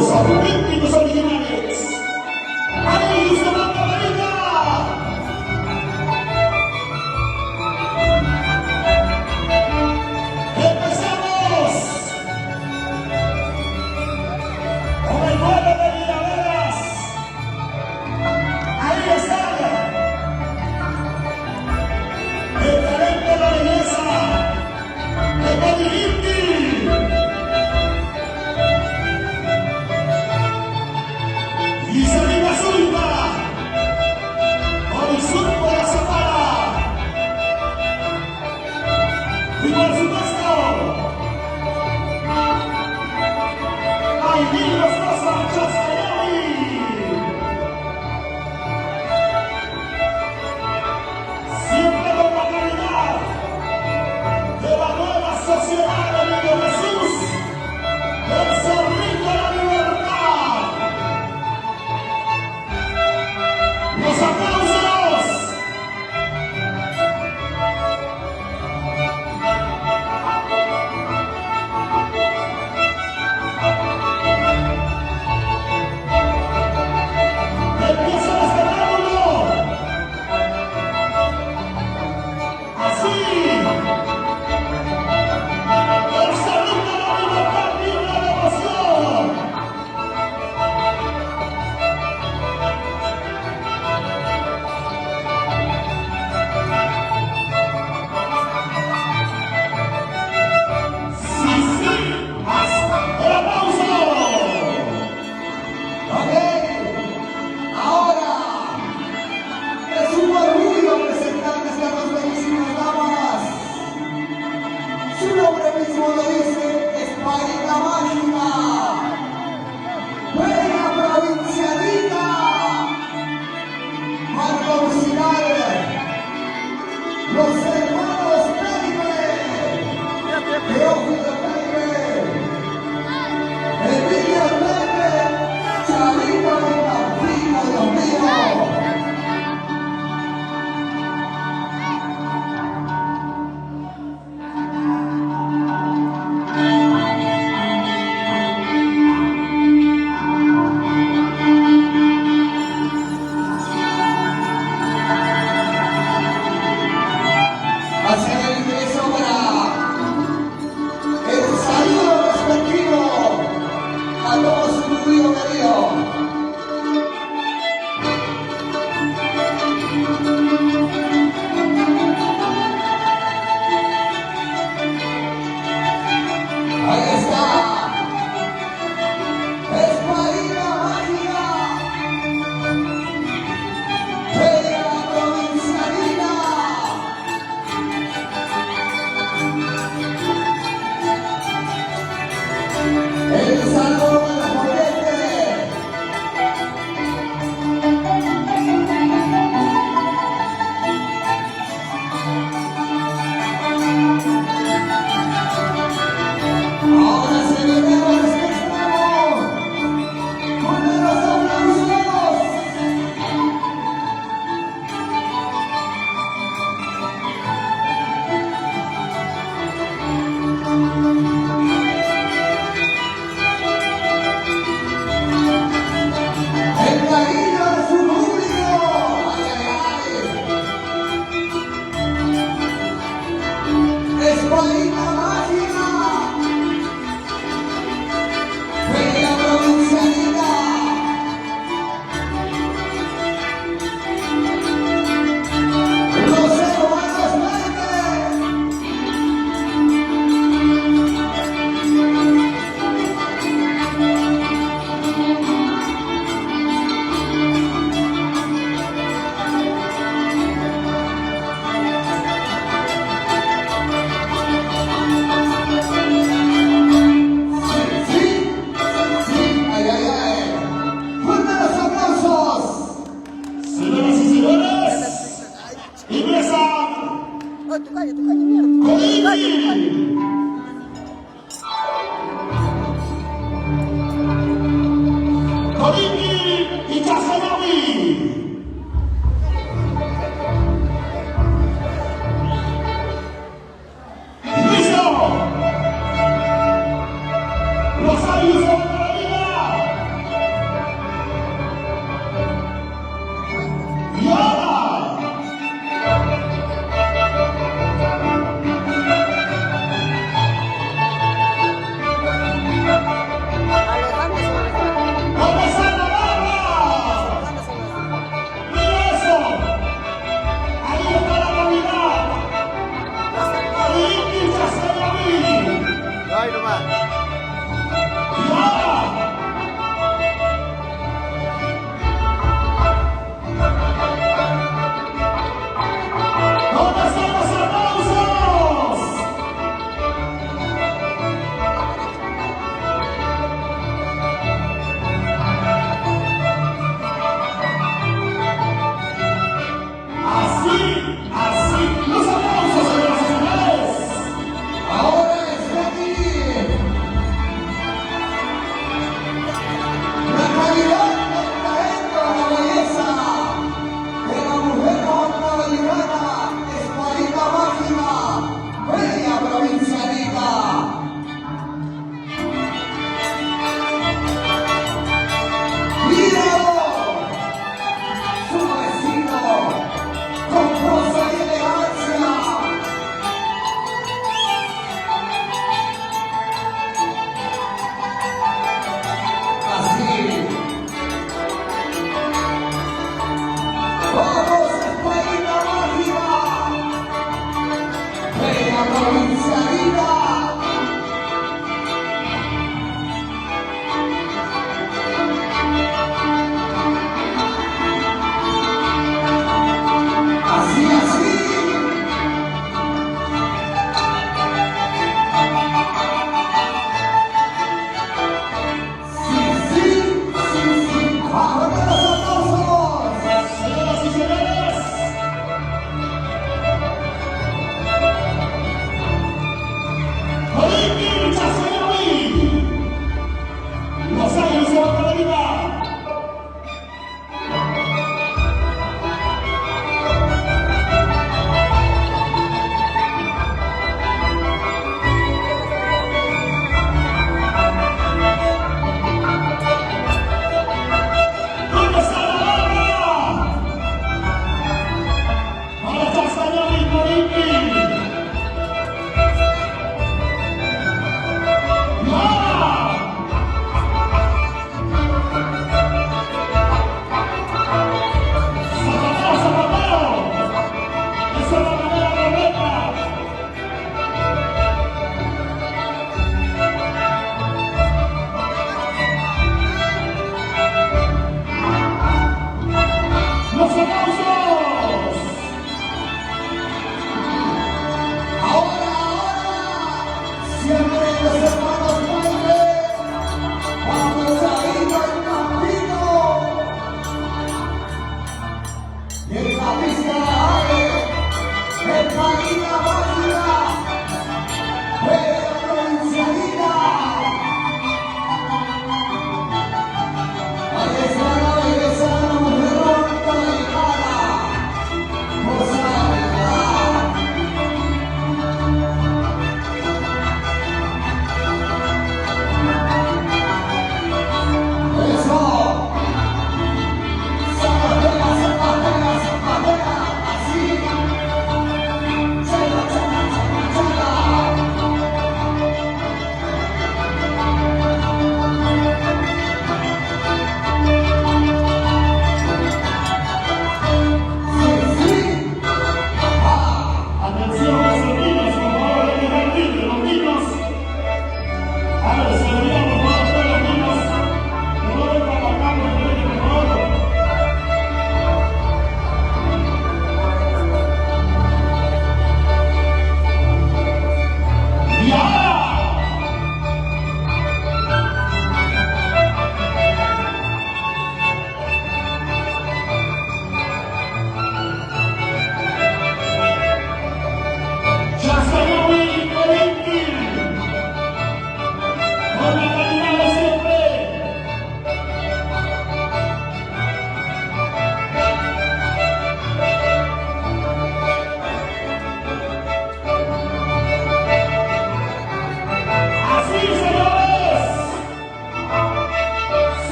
los auténticos originales. ¡Ahí está la camarita! ¡Empezamos! Con el vuelo de Villaveras. Ahí está. El talento de la belleza. De Bobby Ginty. Y Selena Zulta, con el surco de la Zapata. Y por supuesto, hay niños más anchos que hoy. Siempre con la calidad de la nueva sociedad de Niño Jesús, del Cerrito de la Libertad. ¡Los aplausos! ¡Empieza el espectáculo! ¡Así! ¡El Cerrito de la Libertad vive la devoción! ¡Sí, sí! ¡Hasta el aplauso! Ok, ahora es un orgullo presentarles a las bellísimas damas. Su nombre mismo lo dice, Espadita Mágica, bella provincialita, marco musical, los hermanos Caribe, Teófilo Caribe, Emilia Pepe, Chavito y Pampino, Dios mío. Hacia el ingreso para el saludo respectivo a todo su público querido. Ahí está, Espadita Mágica, bella provincialina. El saludo de la corriente. Ahora se le debo a este extremo con los aplausos.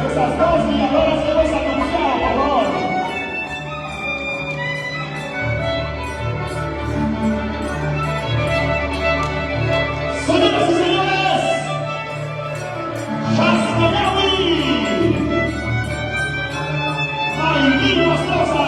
Esas dos guiadoras de los anunciados, por favor. Señoras y señores, Chascayawi, Maylin Nostroza.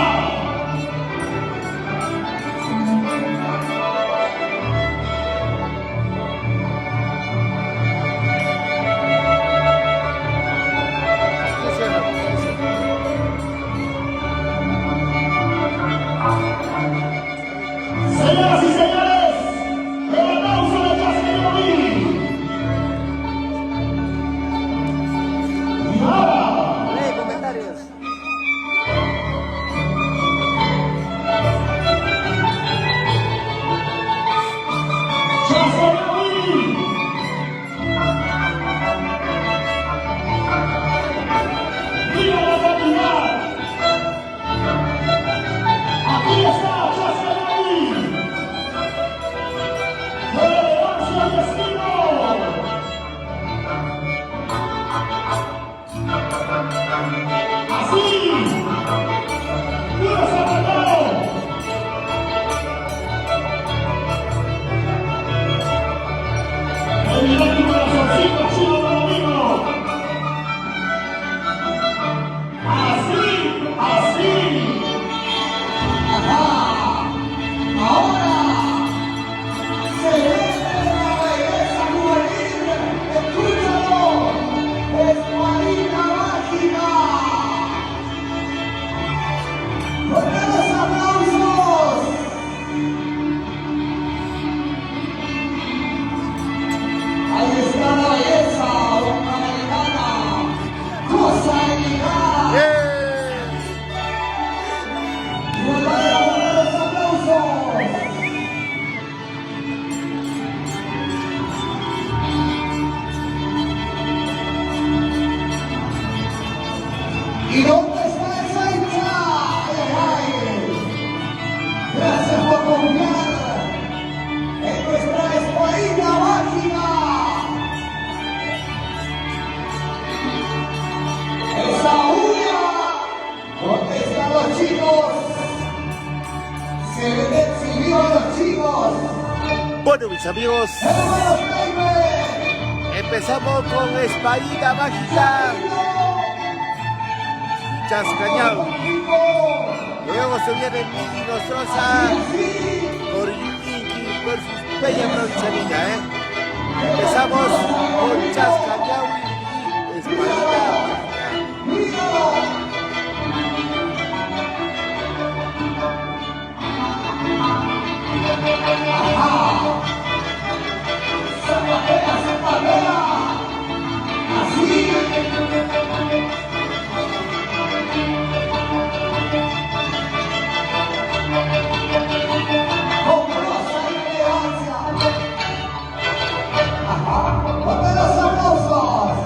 Señoras y señores, el aplauso de Chascayawi. Y ahora, Lee comentarios. Chascayawi. ¡Viva la calidad! Aquí está Chascayawi. ¡Elevancia al destino! Así, puro zapatero. El milagro corazoncito chino domingo. Así, así. Ajá. Ahora se ve la belleza juvenil. Escúchalo. Escuadrilla mágica. Fuerte los aplausos. Ahí está la belleza americana. Cosa de mirar. Fuerte los aplausos. ¿Y dónde está esa hincha? ¡Ay, ay, ay! Gracias por confiar en nuestra escuadrilla mágica. Esa bulla. ¿Dónde están los chicos? Se ven exhibidos los chicos. Bueno, mis amigos, Hermanos Jaime. empezamos con Espadita Mágica Chascayawi. Luego se viene Miki Nostroza por Inki versus Bella Broncelina, Empezamos con Chascayawi y Espadita Mágica. Zapatea, zapatea. Así. Con rosa y elegancia. Ajá. Ponte los aplausos.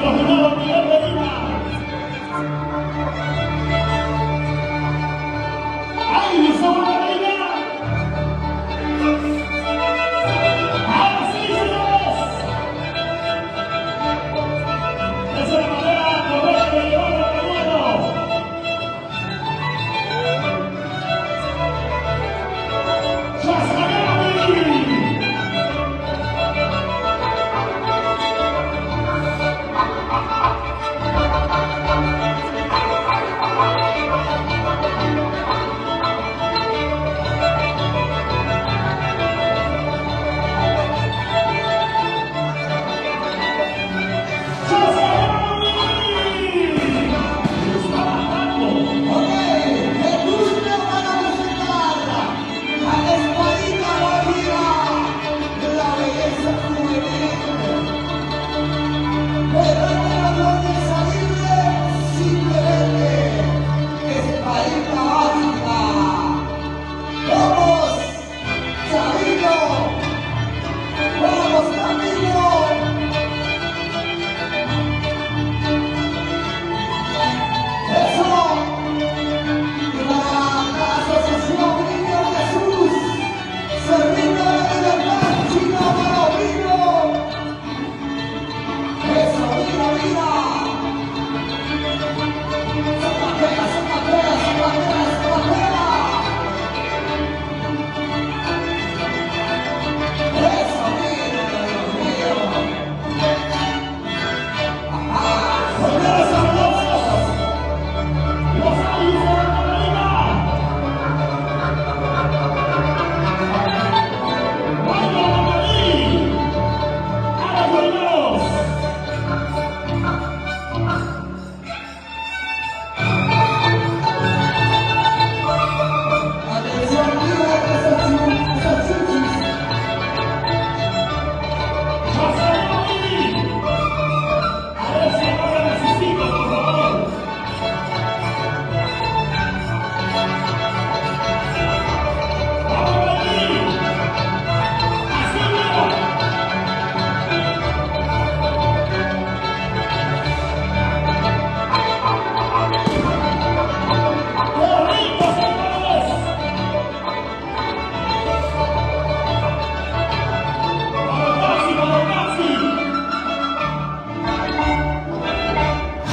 coordinador Miguel Medina. ¡Ay, Gustavo Medina! ¡Ahora sí, señores! Esa es la manera correcta de llevar el premio.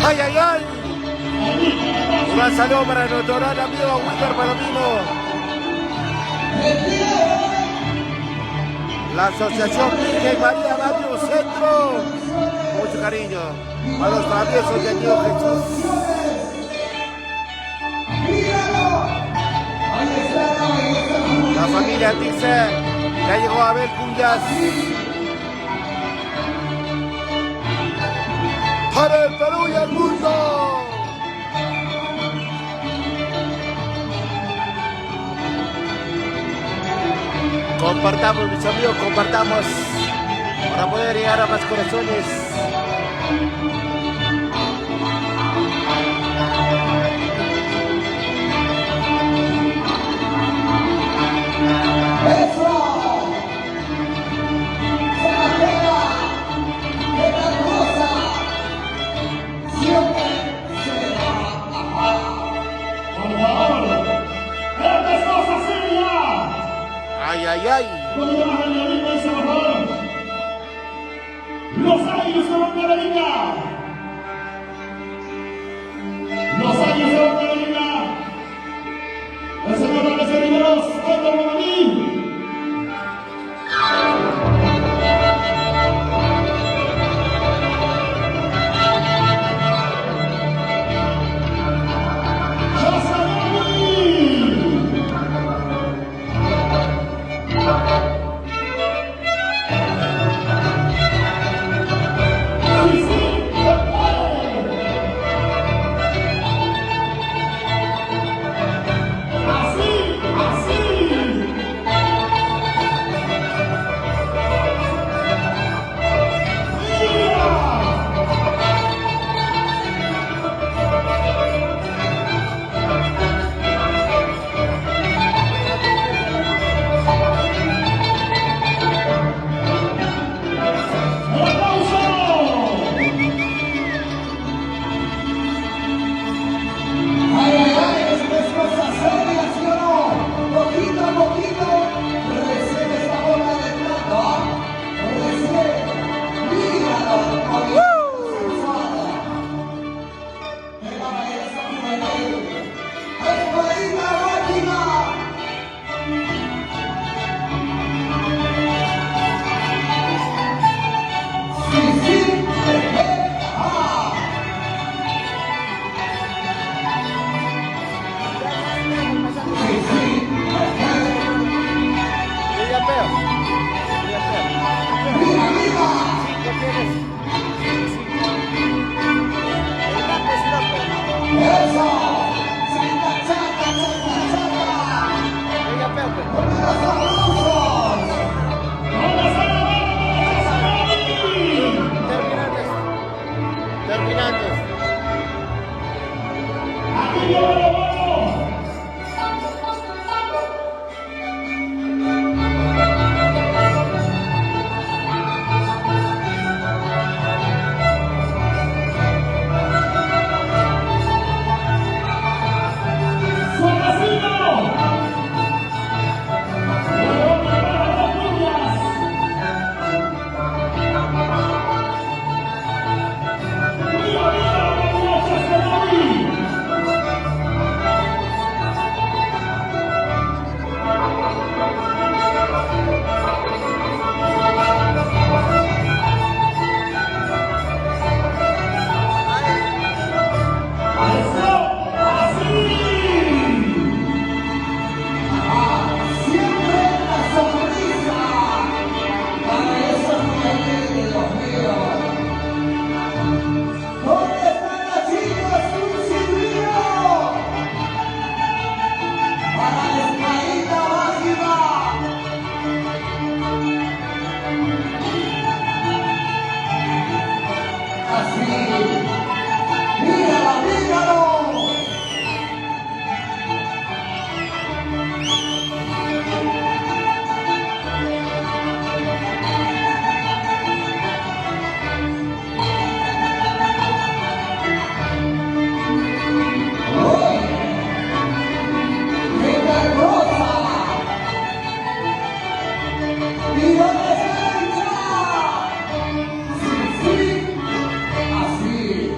¡Ay, ay, ay! Un gran saludo para nuestro gran amigo Wilker Palomino. La Asociación Virgen María Barrio Centro. Mucho cariño para los traviesos del Niño Jesús. La familia dice que llegó a ver cuyas. Para el Perú y el mundo. Compartamos, mis amigos, compartamos para poder llegar a más corazones. Ay, ay, ay. Los años de Bandereña. Los años de Bandereña. El señor Andrés Riveros, Héctor Bonamí. Eso. Chaca, chaca, chaca, chaca. Venga, Pepe. Los aplausos. ¿Dónde está la mano de Casanova? Terminantes. Terminantes. Aquí viene lo bueno. Suavecito. Luego que bajan las lluvias. Mira, mira lo que tiene Casanova. Eso, así. Siempre la sonrisa. Para esos países, Dios mío. ¿Dónde están las chicas? Un silbido. Para la espadita mágica. Así. Mírala, míralo. ¡Qué hermosa! ¿Y dónde está la hinchada? Sí, sí, así.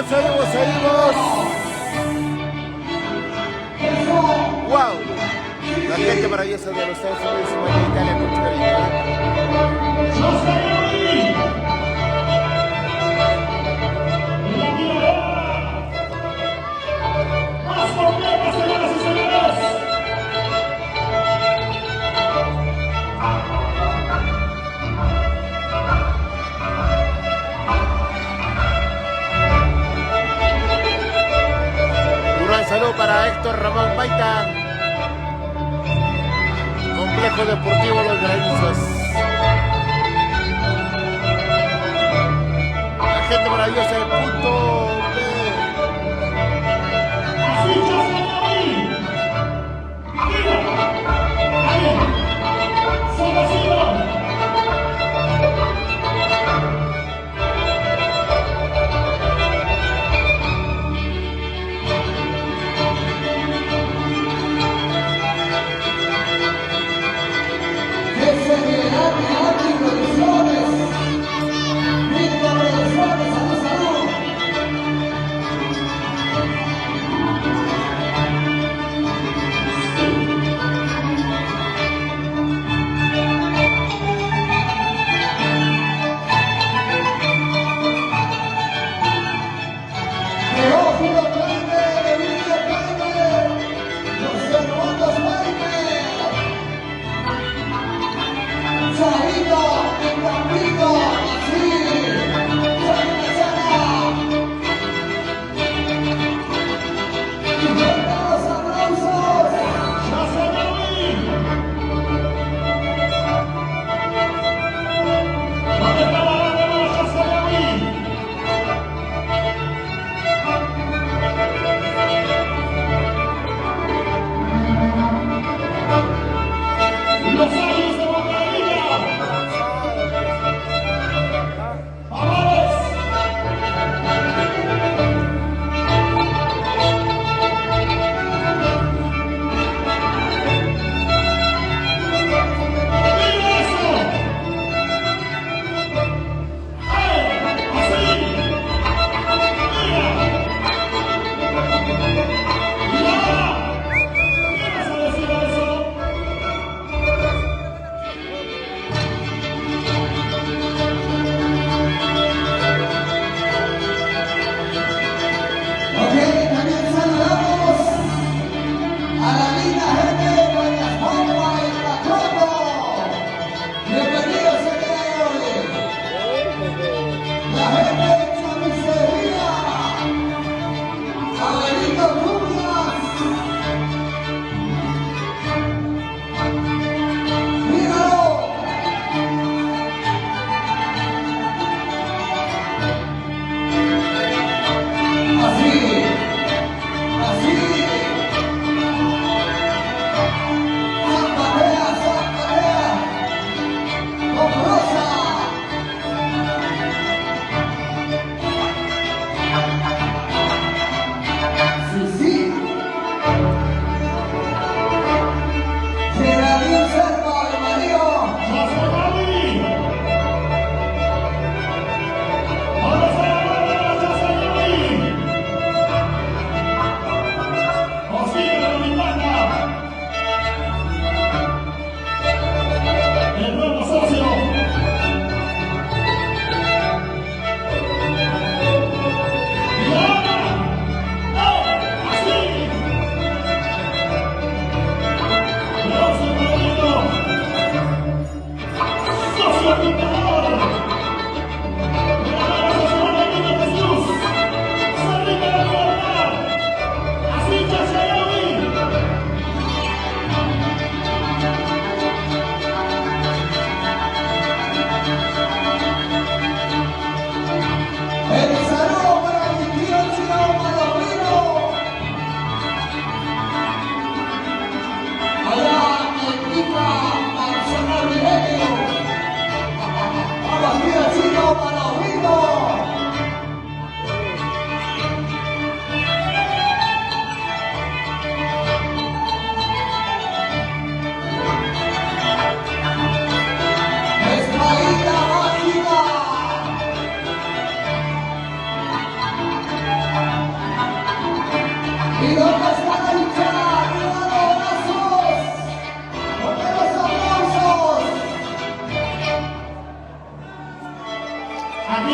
seguimos. Wow. La gente maravillosa de los Estados Unidos y de Italia con mucho cariño. José Gabriel. La tirada más completa, señoras y señores. Un gran saludo para Héctor Ramón Baita. Complejo Deportivo Los Granizos. La gente maravillosa del punto B. Así José Gabriel. Tira. Ahí. Salvacino.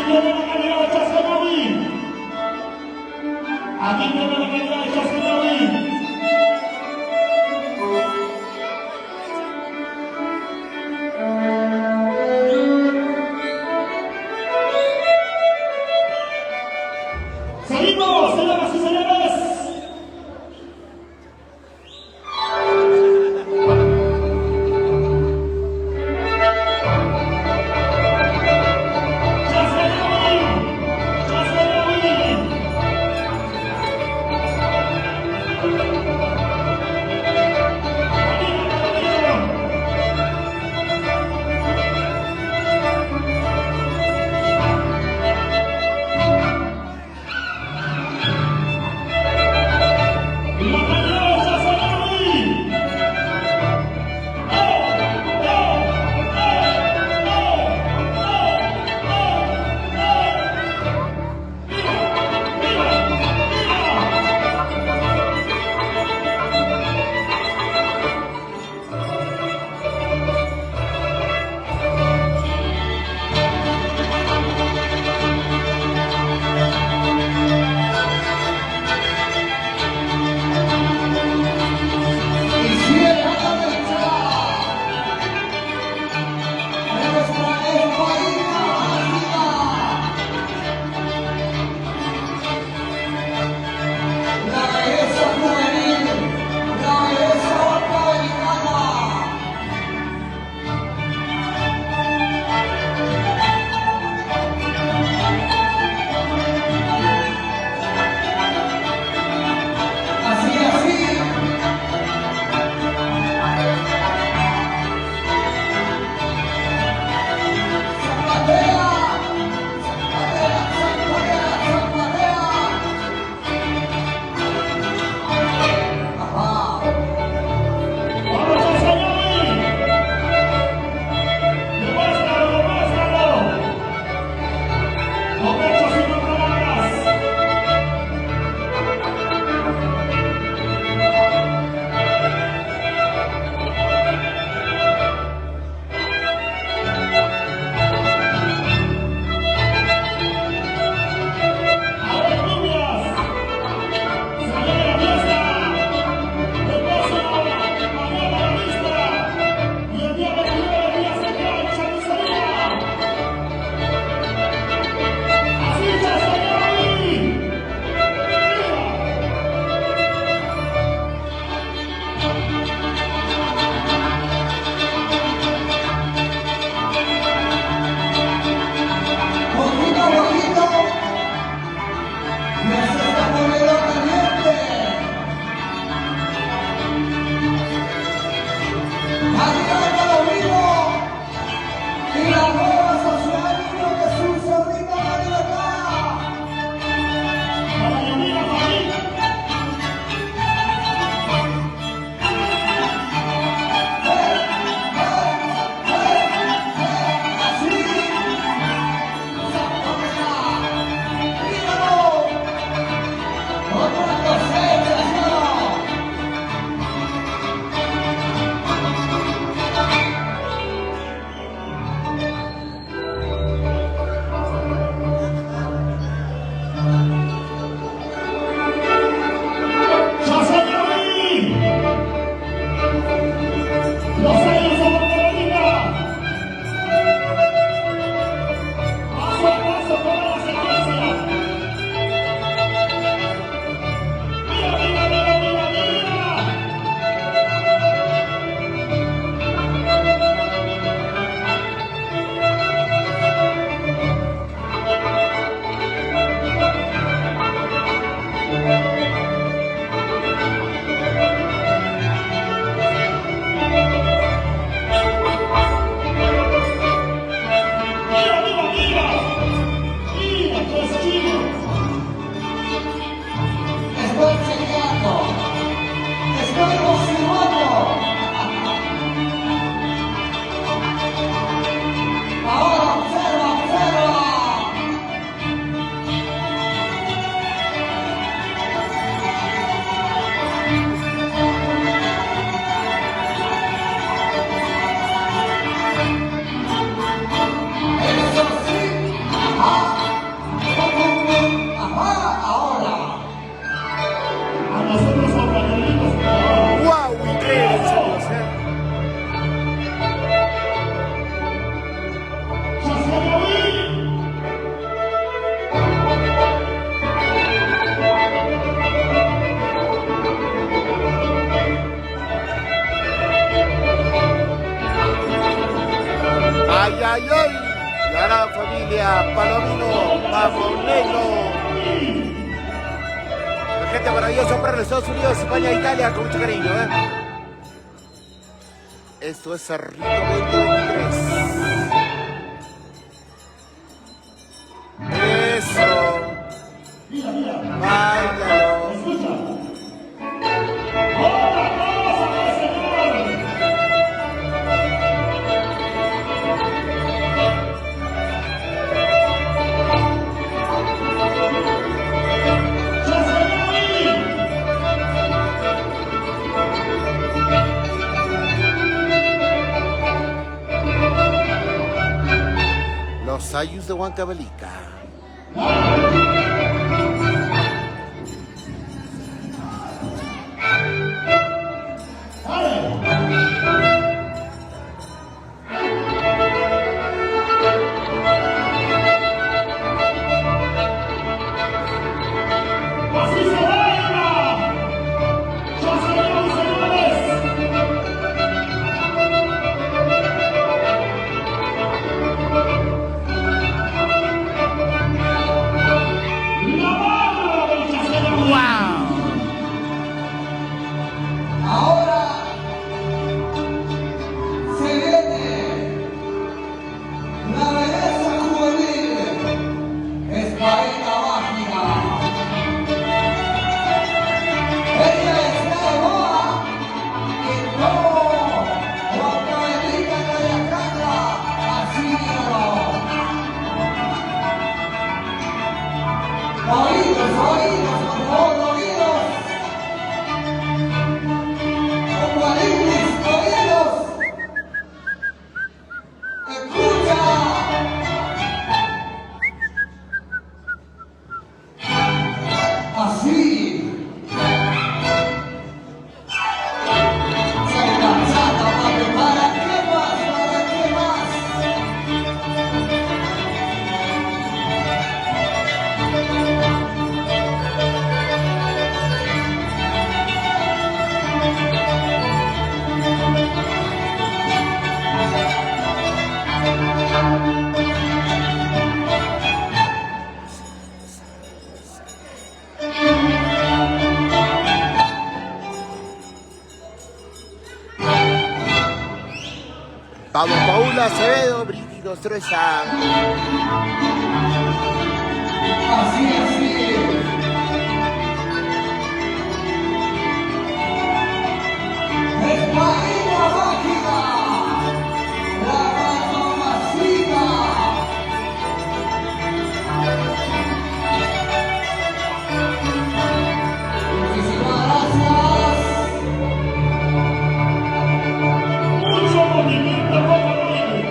tiene la calidad de Chasenovi. Aquí tiene la calidad de Chasenovi. Seguimos, señoras y señores. ay, ay. La gran familia Palomino, Pamonelo. La gente maravillosa para los Estados Unidos, España, Italia, con mucho cariño, Esto es Cerrito 2023. Eso. Báilalo. Escucha. ¡Otra cosa para el Señor! ¡Ya se va ahí! Los Ayus de Huancavelica. ¡Así se baila! ¡Ya señores y señores! ¡La barra del Chasqueño! ¡Wow! Ahora se viene la belleza juvenil, Esparita Mágica. Ella está de moda en todo Huancavelica, Cayacanga, así no. Oídos, por favor, oídos. Apocalipsis, oídos. Escucha. Así. Soy cansada, papi, ¿para qué más? ¿Para qué más? Vamos, Paula Acevedo, Brígido Stresa. Así. Esparita Mágica. La mamacita. Muchísimas gracias. Mucho movimiento rojo libre.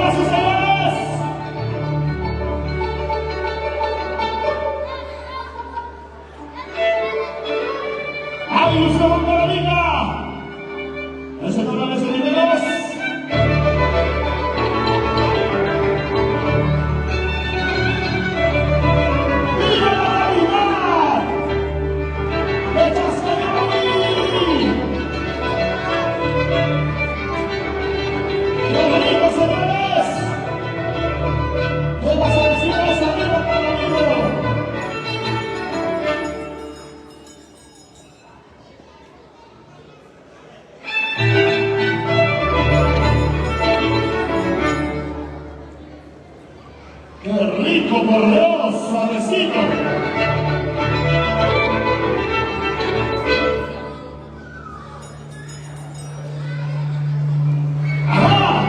Señoras y señores, hay un segundo de la liga. El señor de Sonideros. ¡Viva la calidad! ¡De Chasqueñaví! ¡Bienvenidos, señores! ¡De las elecciones arriba para arriba! ¡Qué rico, por Dios! ¡Suavecito! ¡Ajá!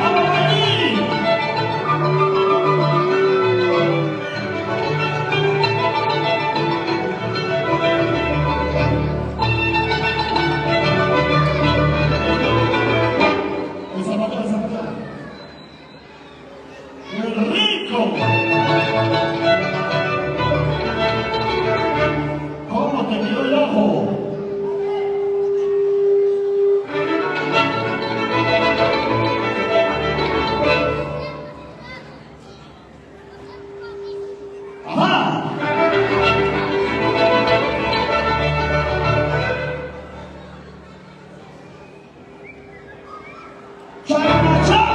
¡Vamos ahí! El zapatero, el zapatero. ¡Qué rico! ¿Cómo te quedó el ojo? ¡Ajá! ¡Chapa, chapa!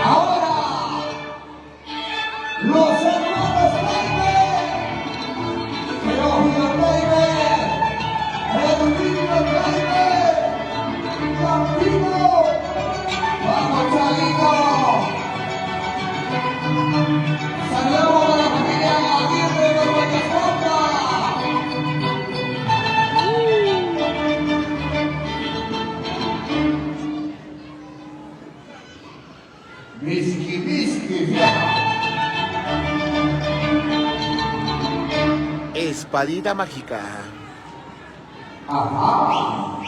Ahora, los hermanos Jaime, Teófilo Jaime, Edwino Jaime, Campino, vamos Chalito. Saludamos a la familia Aguirre de Guayasota. Whisky, whisky, vieja. Espadita mágica. Ajá.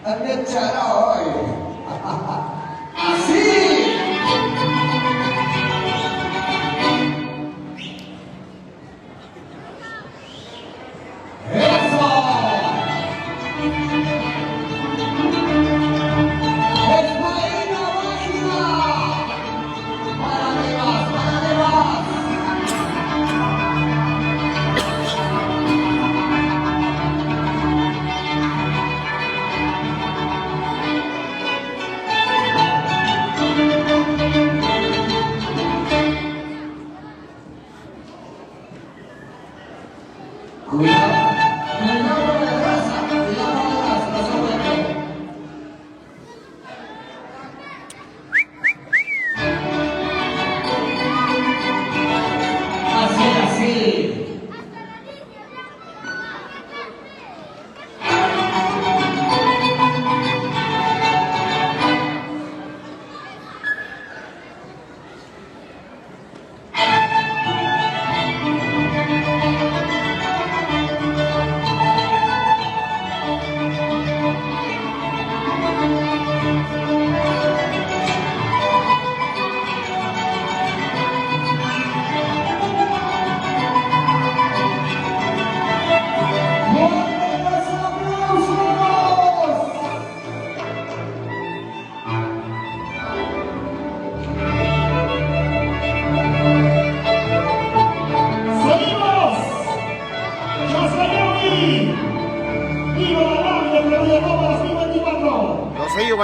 Anda cara hoy. Así. Eso. Espadita mágica. Para arriba, para arriba.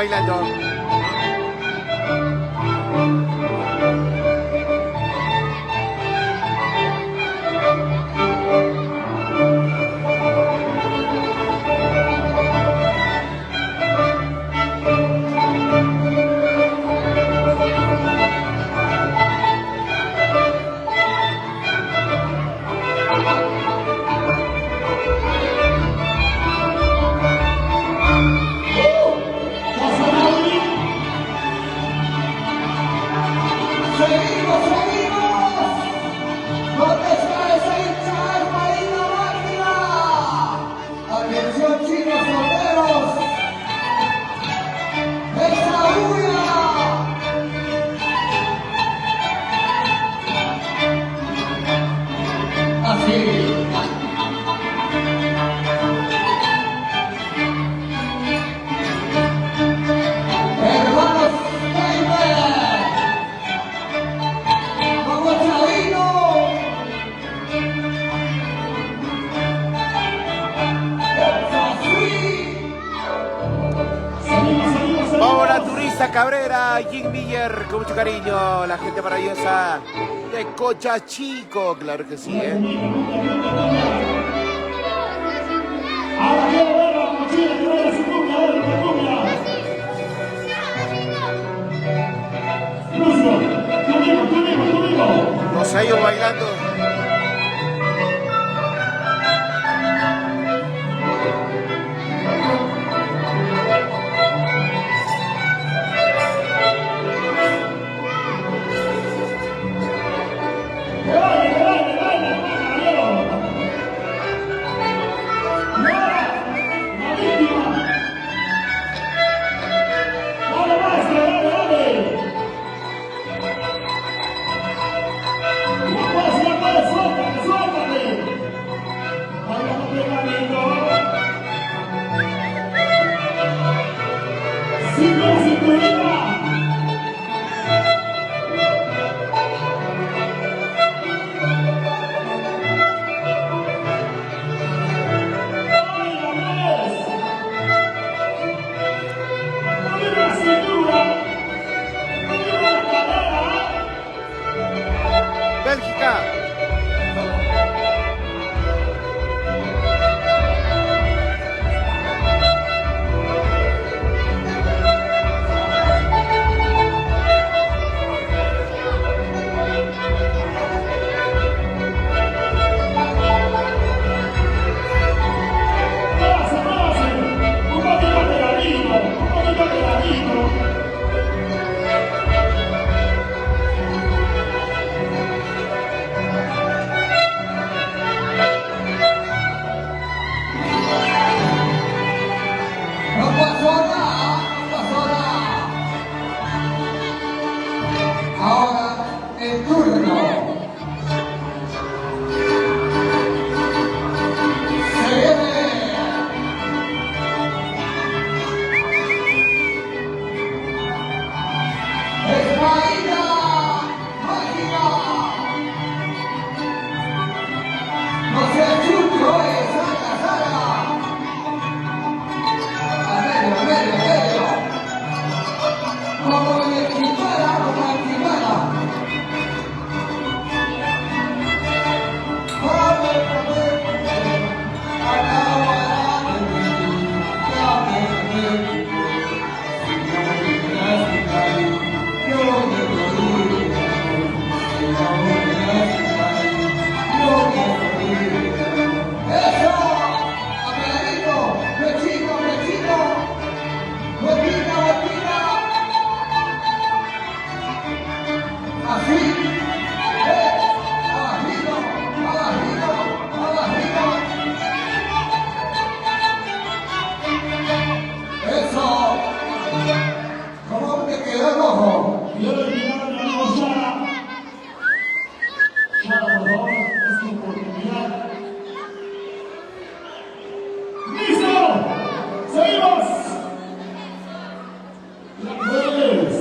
bailando. Seguimos, seguimos. ¿Dónde está esa hincha Marina Máquina? Atención, chicos solteros. ¡Esa bulla! Así. Hermanos Gamer. ¡Vamos, Chavino! Vamos la turista Cabrera, Jim Miller, con mucho cariño, la gente maravillosa de Cocha Chico, claro que sí, Ahora quiero ver a la mochila que vaya su cumbia, a ver la cumbia. Lucio, tú mismo. Los ellos bailando. Que baile, caballero. Y ahora, la víctima. Dale, maestro, dale. No puedes, suéltate. Baila con pegadito. Sigue la cinturita. Bélgica. Un poquito pegadito. No pasó nada. Ahora el turno. Se viene. Es Marina Máquina. No se chucho, saca. A medio. Como en el Quimara. ¡Eso! ¡Apretadito! ¡Pechito! ¡Vueltita! Así. Abajito. Eso. ¿Cómo te quedó el ojo? Quiero invitar a mi amigo Shara. Shara, por favor, es tu oportunidad. ¡Listo! ¡Seguimos! Pues.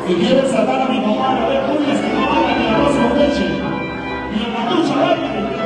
Si quieren sacar a mi mamá a ver pulgas que no hagan ni arroz con leche, ni en la ducha, baile.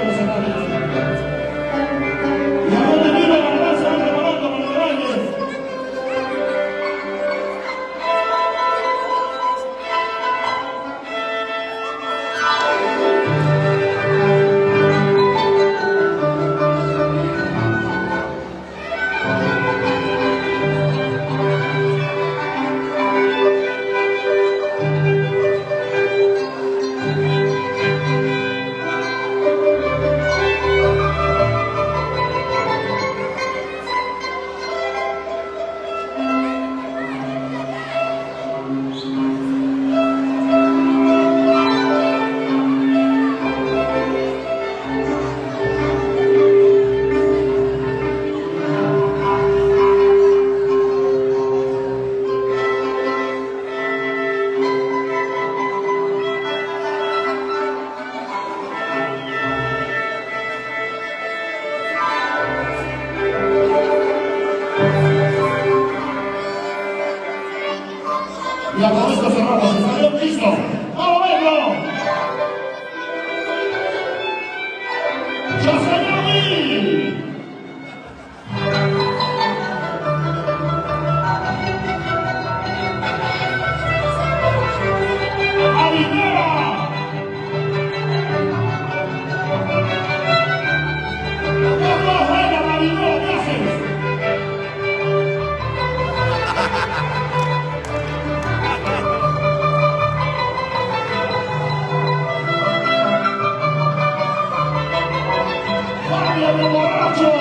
Cambia de borracho.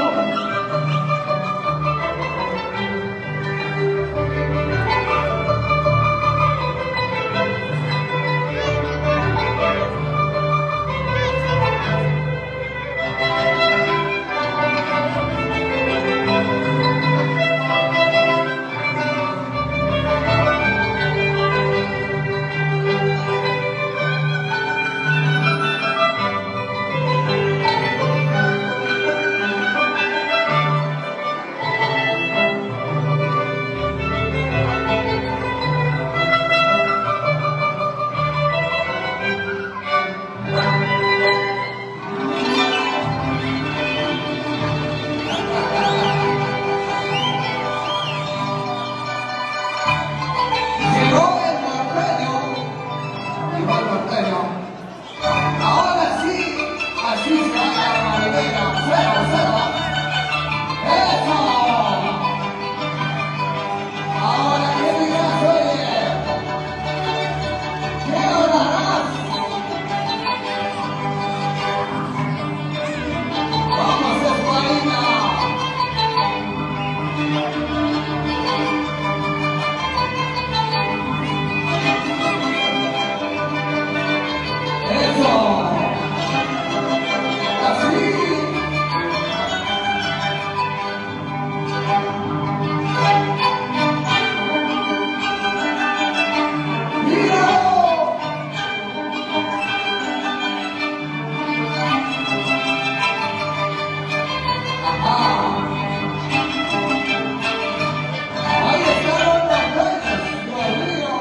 Llegó el norteño. Llegó el norteño. Ahora sí, así se va la marinera. 0-0. ¡Eso! Ahora que dirás, oye. ¿Qué orarás? ¡Vamos, España! ¡Eso! ¡Así! ¡Míralo! ¡Ajá! ¡Ahí están los norteños! ¡Dios mío!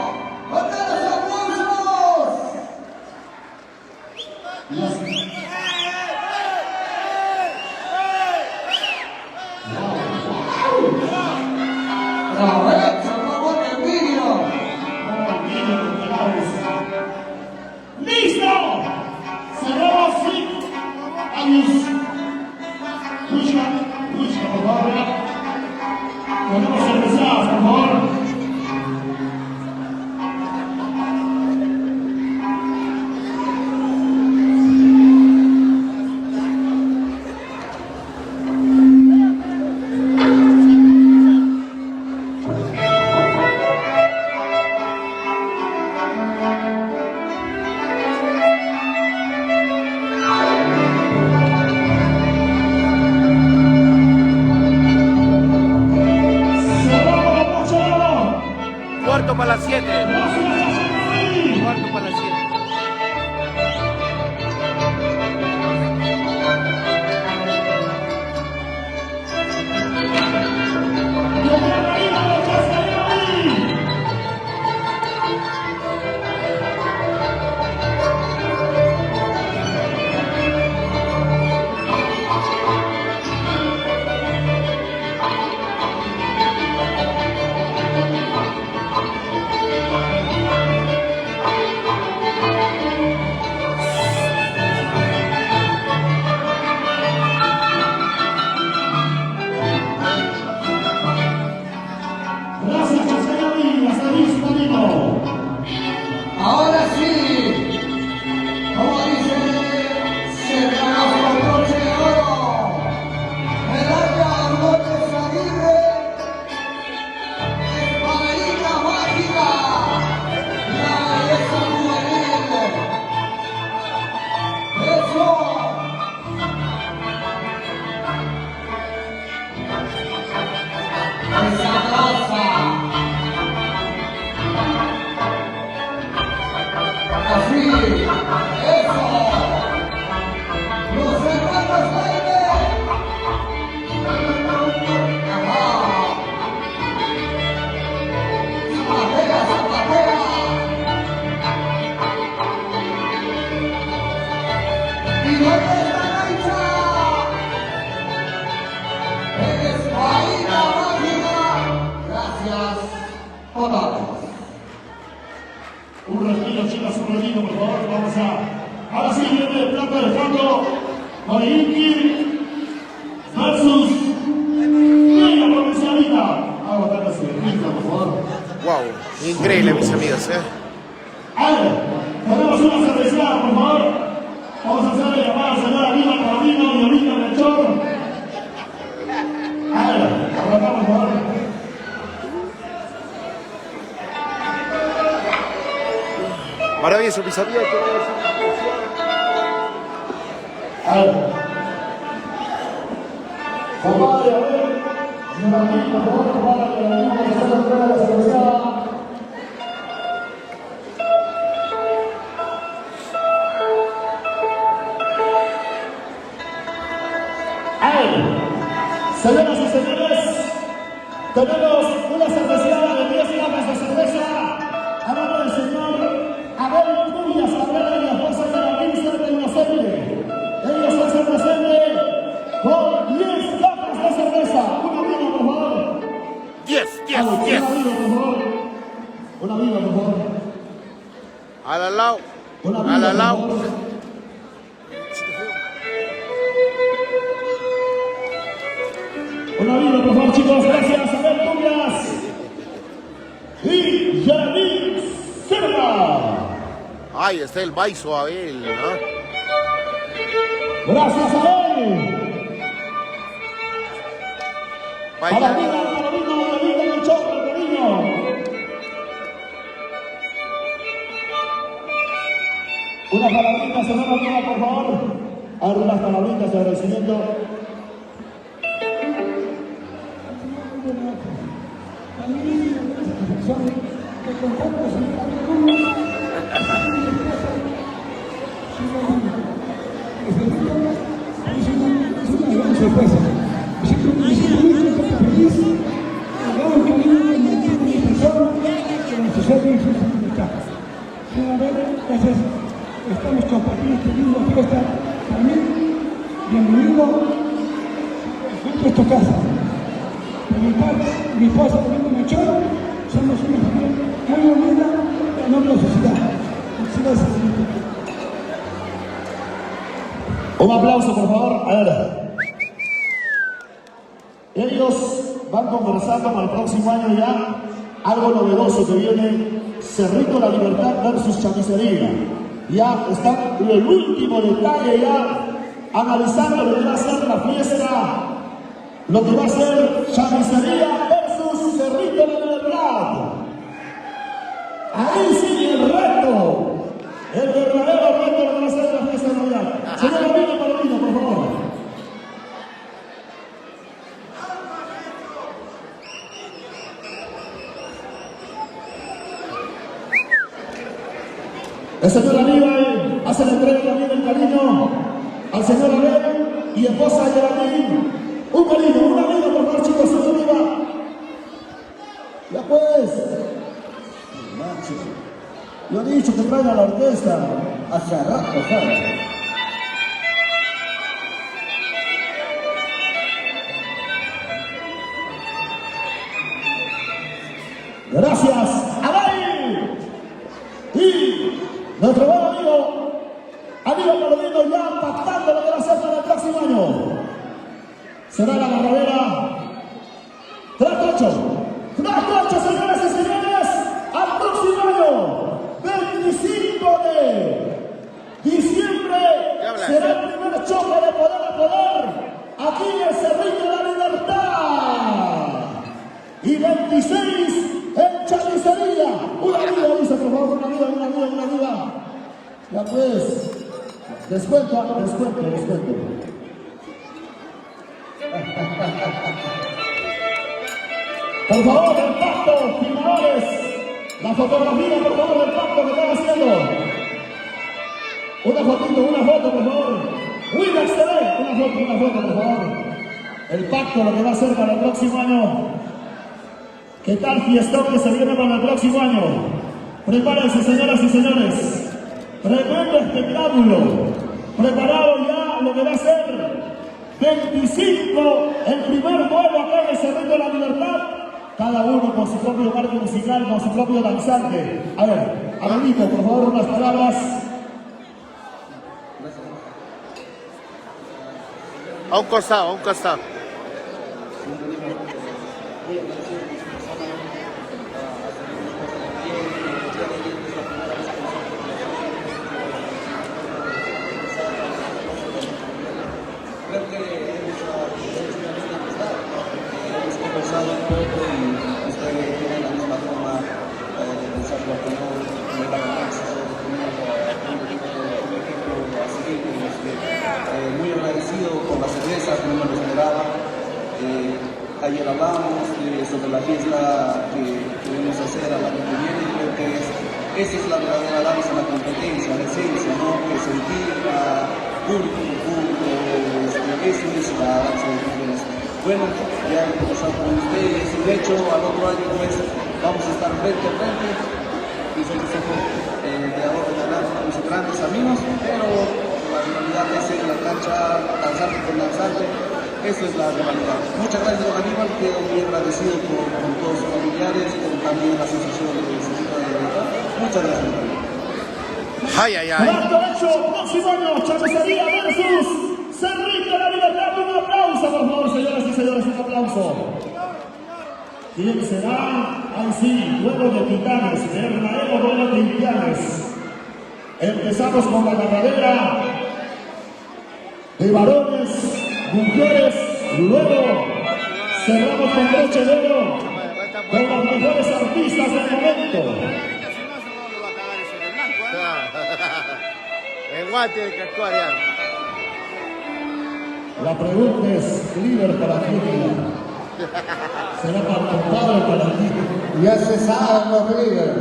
¡Fuerte los aplausos! ¡Aprovecha, por favor, que envidio! ¡Listo! Cerramos Frick. Adiós. Pucha, por favor. Ponemos cervezadas, por favor. Cerramos la pocha. Cuarto para las 7. Gracias. Cuarto para las 7. Gracias, Chascayami. Hasta listo, amigo. Ahora sí, como dice, cerramos con broche de oro. Medalla López Aguirre, espadita mágica, la belleza juvenil. Eso. Esa raza. Así, eso, los hermanos Jaime, ajá, Zapatera, y dónde está Naicha, España mágica, gracias, totales. Un respiro, chicas, un respiro, por favor. Vamos a. Ahora sí viene el plato de fondo. Oriinki versus Liga Provincialita. Vamos a botar la cerveza, por favor. Wow, increíble, mis amigos, A ver, tenemos una cerveza, por favor. Vamos a hacerle llamar a la señora Lima Carolina y Olivia Melchor. Maravilloso pisamiento. A ver. Compadre, a ver. Aquí, por favor, compadre, que venimos a hacer la entrega de la cerveza. Señoras y señores, tenemos una cervecería de 10 cajas de cerveza a nombre del señor Abel Cuyas Cabrera y la esposa de la Vincent Inocente. Ellos hacen presente con 10 cajas de cerveza. Una viva, por favor. 10. Una viva, por favor. Una viva, por favor. Al lado. Una viva, Al lado. por favor. Una vida, por favor, chicos. Gracias, Abel Cuyas y Yanin Silva. Ahí está el Baizo Abel, ¿no? Gracias, Abel. Baila. Palomita, el chorro, cariño. Una palomita, señora amiga, por favor. Abre unas palomitas de agradecimiento. Estamos compartiendo esta linda fiesta. Para mí, bienvenido junto a esta casa. Por mi parte, mi esposa también me echó. Somos una familia muy unida en nombre de la sociedad. Gracias. Un aplauso, por favor. A ver. Ellos van conversando para el próximo año ya algo novedoso que viene. Cerrito La Libertad versus Chamicería. Ya está el último detalle ya analizando lo que va a ser la fiesta, lo que va a ser Chamicería versus Cerrito La Libertad. Ahí sigue el reto, el verdadero reto lo que va a ser la fiesta de Navidad. Señor Amigo Palomino, por favor. El señor Aníbal hace la entrega también del cariño al señor Abel y esposa Geraldine. Un cariño, una vida, por favor, chicos, señor Aníbal. Ya pues. Macho. Yo he dicho que traiga la orquesta. Hace rato, ¿sabes? Gracias, Abel. Y nuestro buen amigo Aníbal Palomino ya pactando lo que va a hacer para el próximo año. Será la barradera Tracocho, señoras y señores, al próximo año, 25 de diciembre, será el primer choque de poder a poder aquí en el Cerrito de la Libertad. Y 26 en Chamicería. Una vida, dice, por favor, una vida. Ya pues, descuento. Por favor, el pacto, firmadores. La fotografía, por favor, del pacto que están haciendo. Una foto, por favor. Willax TV, una foto, por favor. El pacto, lo que va a ser para el próximo año. ¿Qué tal fiestón que se viene para el próximo año? Prepárense, señoras y señores. Tremendo espectáculo. Preparado ya lo que va a ser 25, el primer vuelo acá en el Cerrito de la Libertad. Cada uno con su propio marco musical, con su propio danzante. A ver, Abelito, por favor, unas palabras. A un costado. Creo que hemos conversado un poco y ustedes tienen la misma forma de pensar lo que no me da que muy agradecido por la cerveza, que no me lo esperaba. Ayer hablamos sobre la fiesta que queremos hacer al año que viene. Creo que esa es la verdadera danza, la competencia, la esencia, ¿no? Que sentir a público por público, eso es la danza de mujeres. Bueno, ya hemos pasado con ustedes y de hecho al otro año pues vamos a estar frente a frente. Nosotros somos de ahora en adelante unos grandes amigos, pero la realidad es en la cancha, danzante con danzante. Eso es la realidad. Muchas gracias, don Aníbal. Quedo muy agradecido con todos sus familiares, con también la asociación de Secretaría de Libertad. Muchas gracias, don Aníbal. Ay, ay, ay. Acto hecho, próximo año, Chamisería versus Cerrito de la Libertad. Un aplauso, por favor, señoras y señores, un aplauso. ¿Quién será? Ahí sí, duelo de titanes, verdadero duelo de titanes. Empezamos con la carrera de varones, mujeres, luego cerramos con broche de oro con los mejores artistas del momento. El guante de Cascuaria. La pregunta es, ¿líder para quién? ¿Será para tu padre o para ti? Ya se sabe, no líder.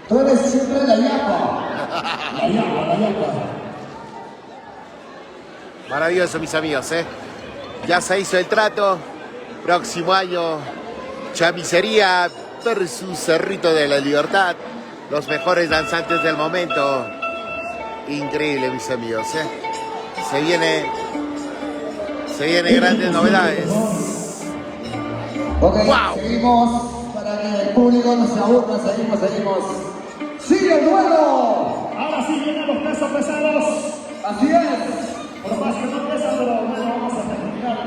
Tú eres siempre la yapa. La yapa, la yapa. Maravilloso, mis amigos, ¿eh? Ya se hizo el trato. Próximo año, Chamisería versus Cerrito de la Libertad. Los mejores danzantes del momento. Increíble, mis amigos, ¿eh? Se vienen grandes novedades. Ok, ¡Wow! seguimos para que el público no se aburra, seguimos. ¡Sigue el duelo! Ahora sí vienen los pesos pesados. Así es. Por más que no pesan, pero bueno, vamos a terminar.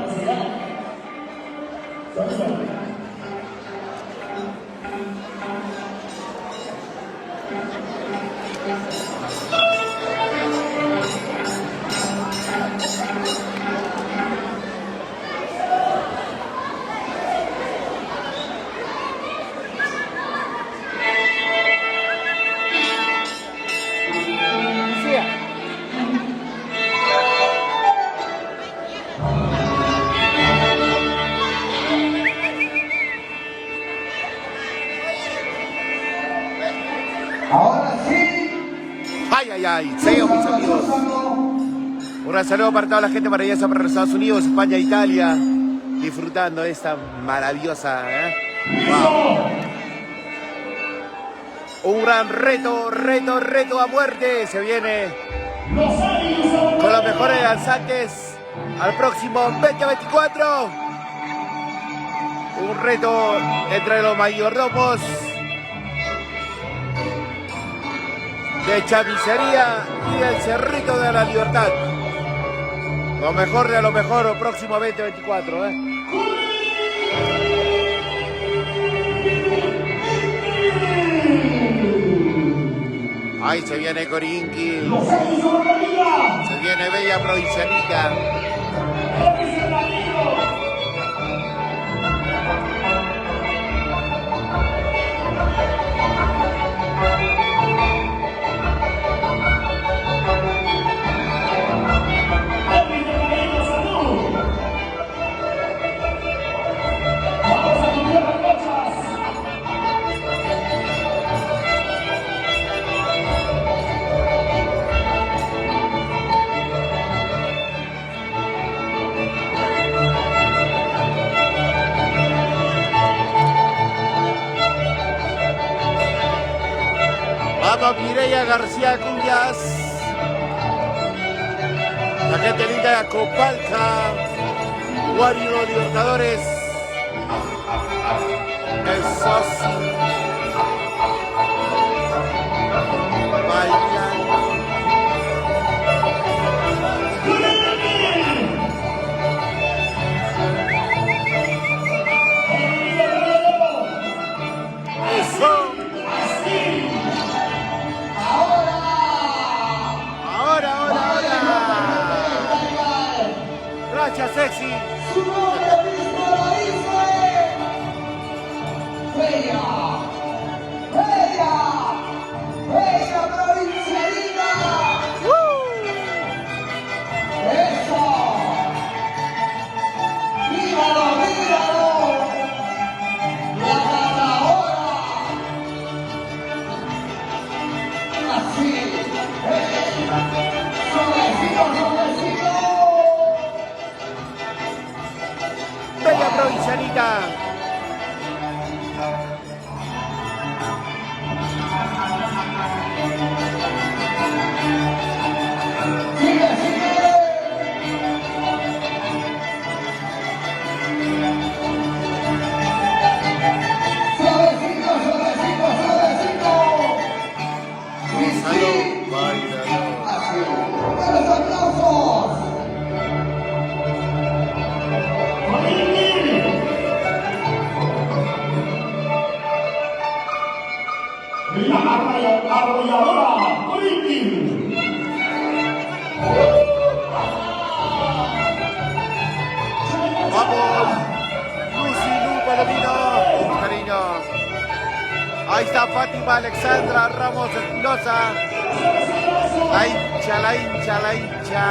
Ahora sí. Ay, ay, ay. Seguimos, mis amigos. Un saludo para toda la gente maravillosa para los Estados Unidos, España, Italia. Disfrutando de esta maravillosa, wow. Un gran reto a muerte. Se viene con los mejores danzantes al próximo 2024. Un reto entre los mayordomos de Chamisería y del Cerrito de la Libertad. Lo mejor de lo mejor, el próximo 2024, ¿eh? Ahí se viene Corinqui. Se viene Bella Provincianita. Vamos, Mireya García Cuyas. La gente linda de Copalca. Guarino Libertadores. Eso sí. Gracias, sexy. Su nombre mismo lo dice. Bella provincialina. Sarita. Salud, bailador. La arrolladora Corinthia. Vamos. Lucy Lu Palomino. Cariño. Ahí está Fátima Alexandra Ramos Espinosa. La hincha, la hincha, la hincha.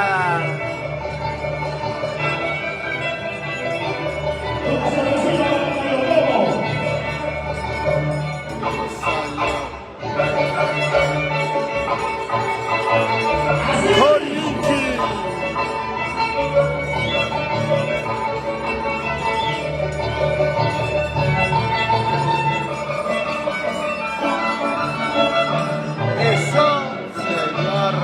Eso, señor.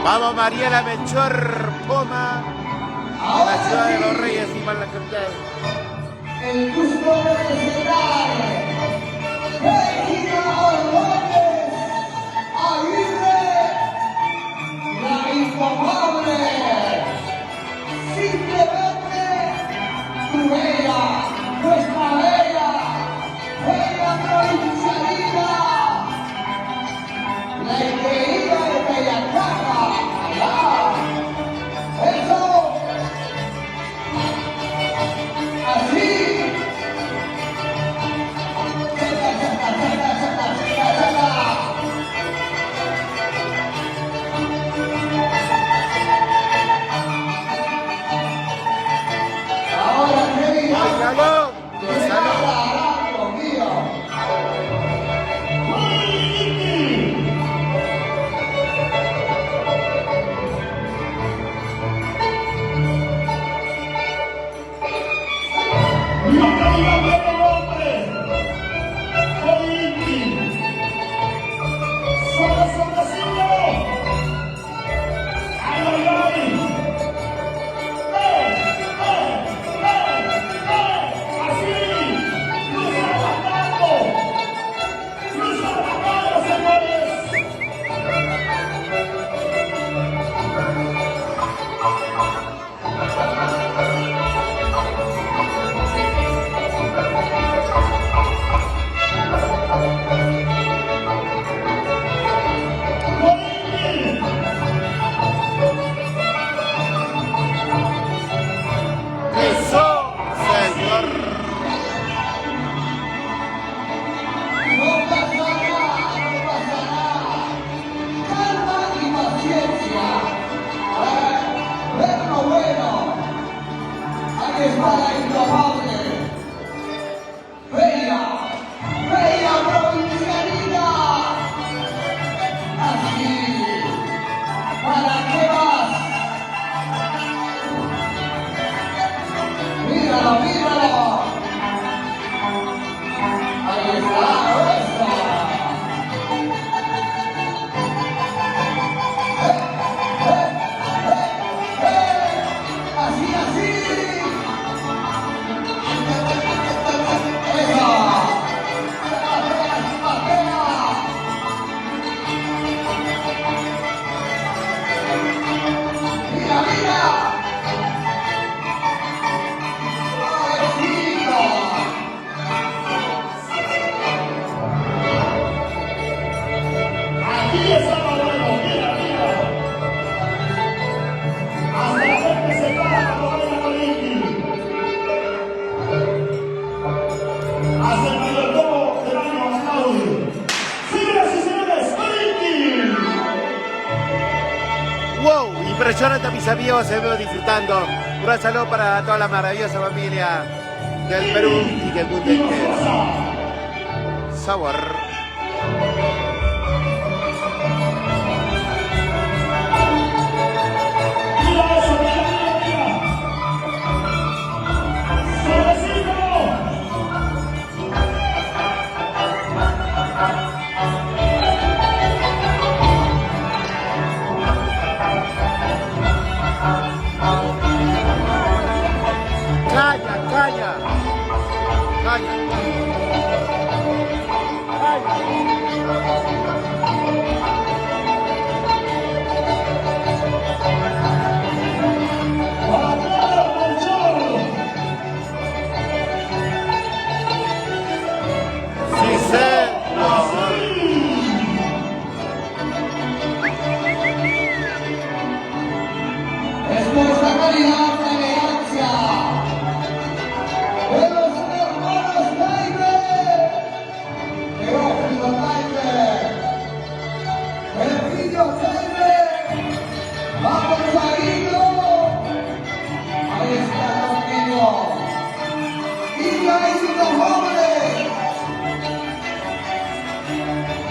Vamos Mariela Melchor Poma, de la ciudad de Los Reyes y para la capital. El gusto de presentar Regina Ordóñez Aguirre, la infamable, simplemente tu bella, nuestra bella provincialina, la increíble de Bellacarra, allá, eso, así. ¡Báilalo! ¡Gózalo! ¡Eso, señor! No pasará, calma y paciencia, ver lo bueno, ahí está la infamable, bella provincialina, así, ¿para qué vas? Míralo, míralo. Ahí está, esa. Así, así. Esa. Atea. Mira, mira. Suavecito. Aquí estaba bueno, mira, mira. Hasta la gente se para por la Corinthia. Hasta el mayordomo del año Claudio. Señoras y señores, Corinthia. ¡Wow! Impresionante, mis amigos, se veo disfrutando. Un gran saludo para toda la maravillosa familia del Perú y del mundo entero. Sabor.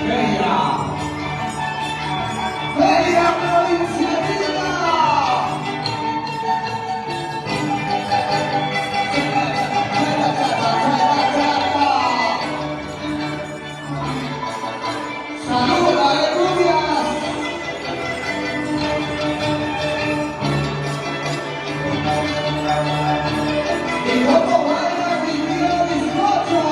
Bella. Bella provincia de Lima. Saluda de rubias. Y como baila mi vida bizcocho.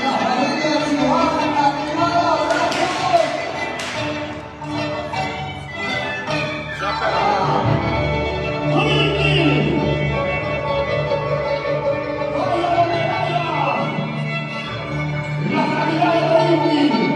La familia Chihuahua animada, brazos. Ricky. Vaya la medalla. La calidad de Ricky.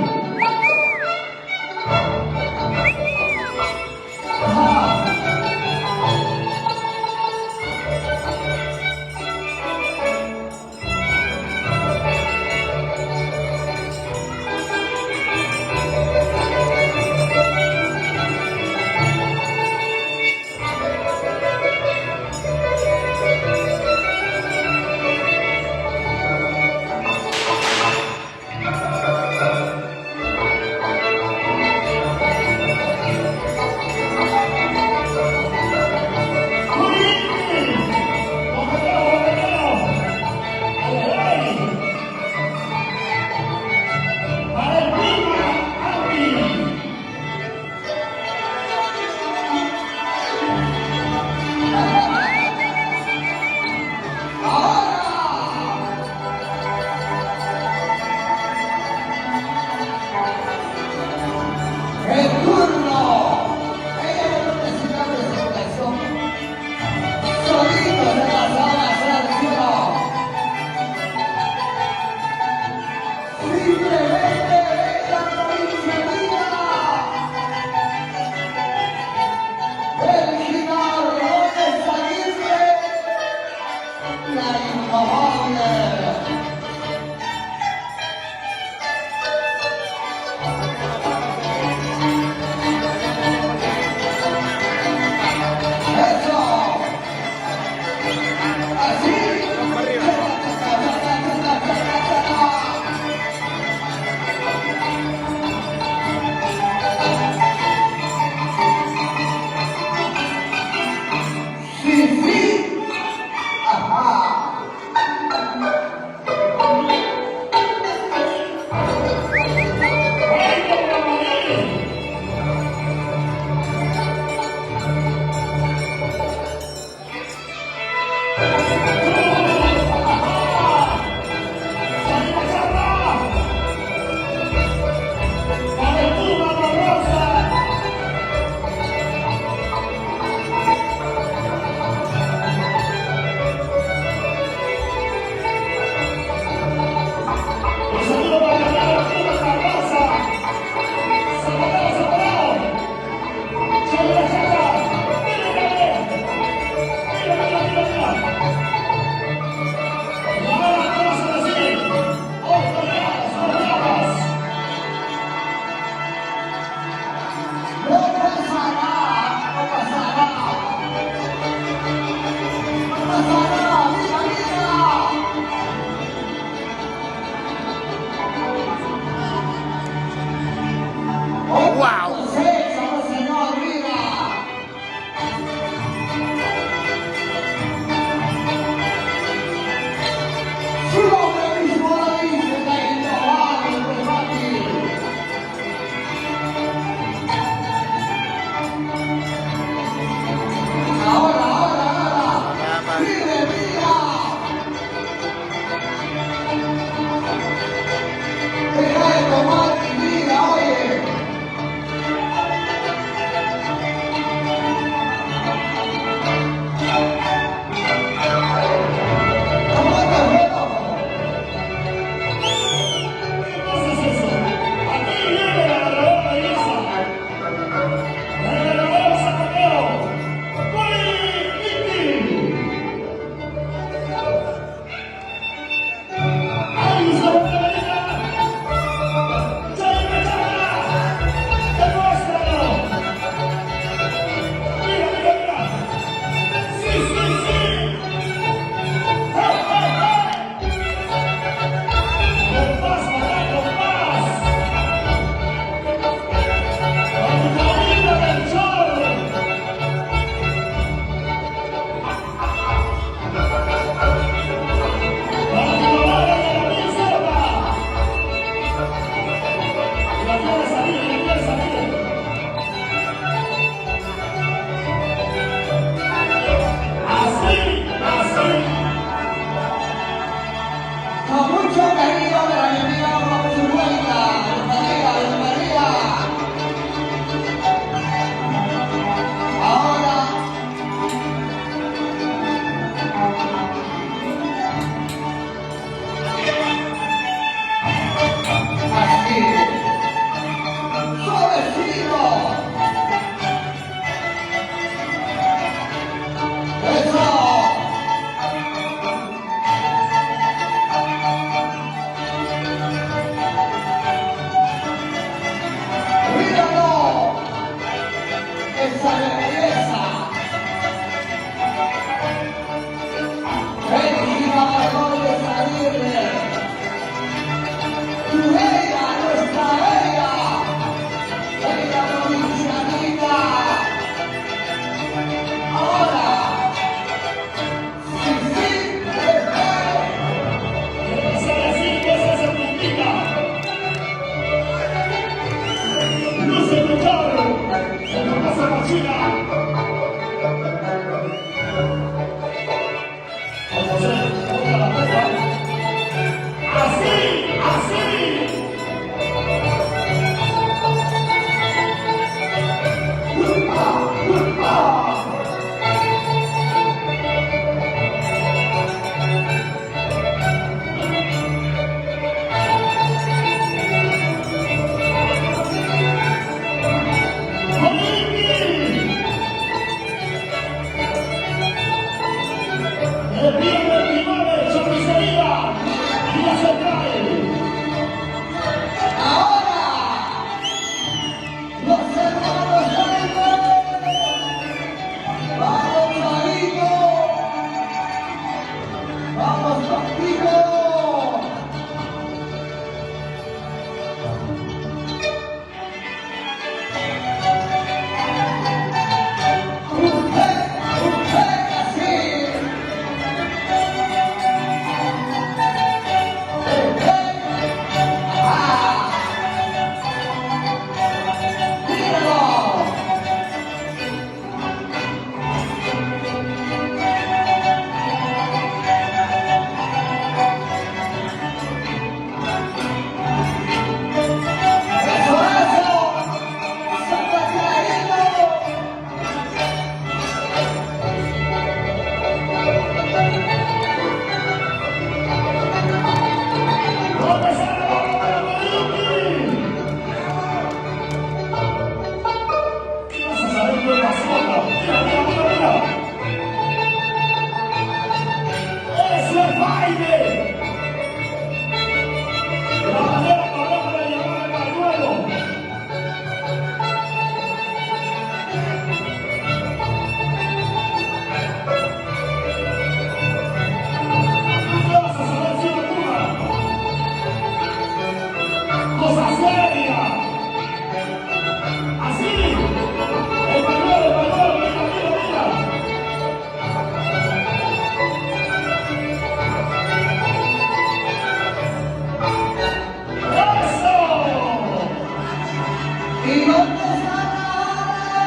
¿Y dónde está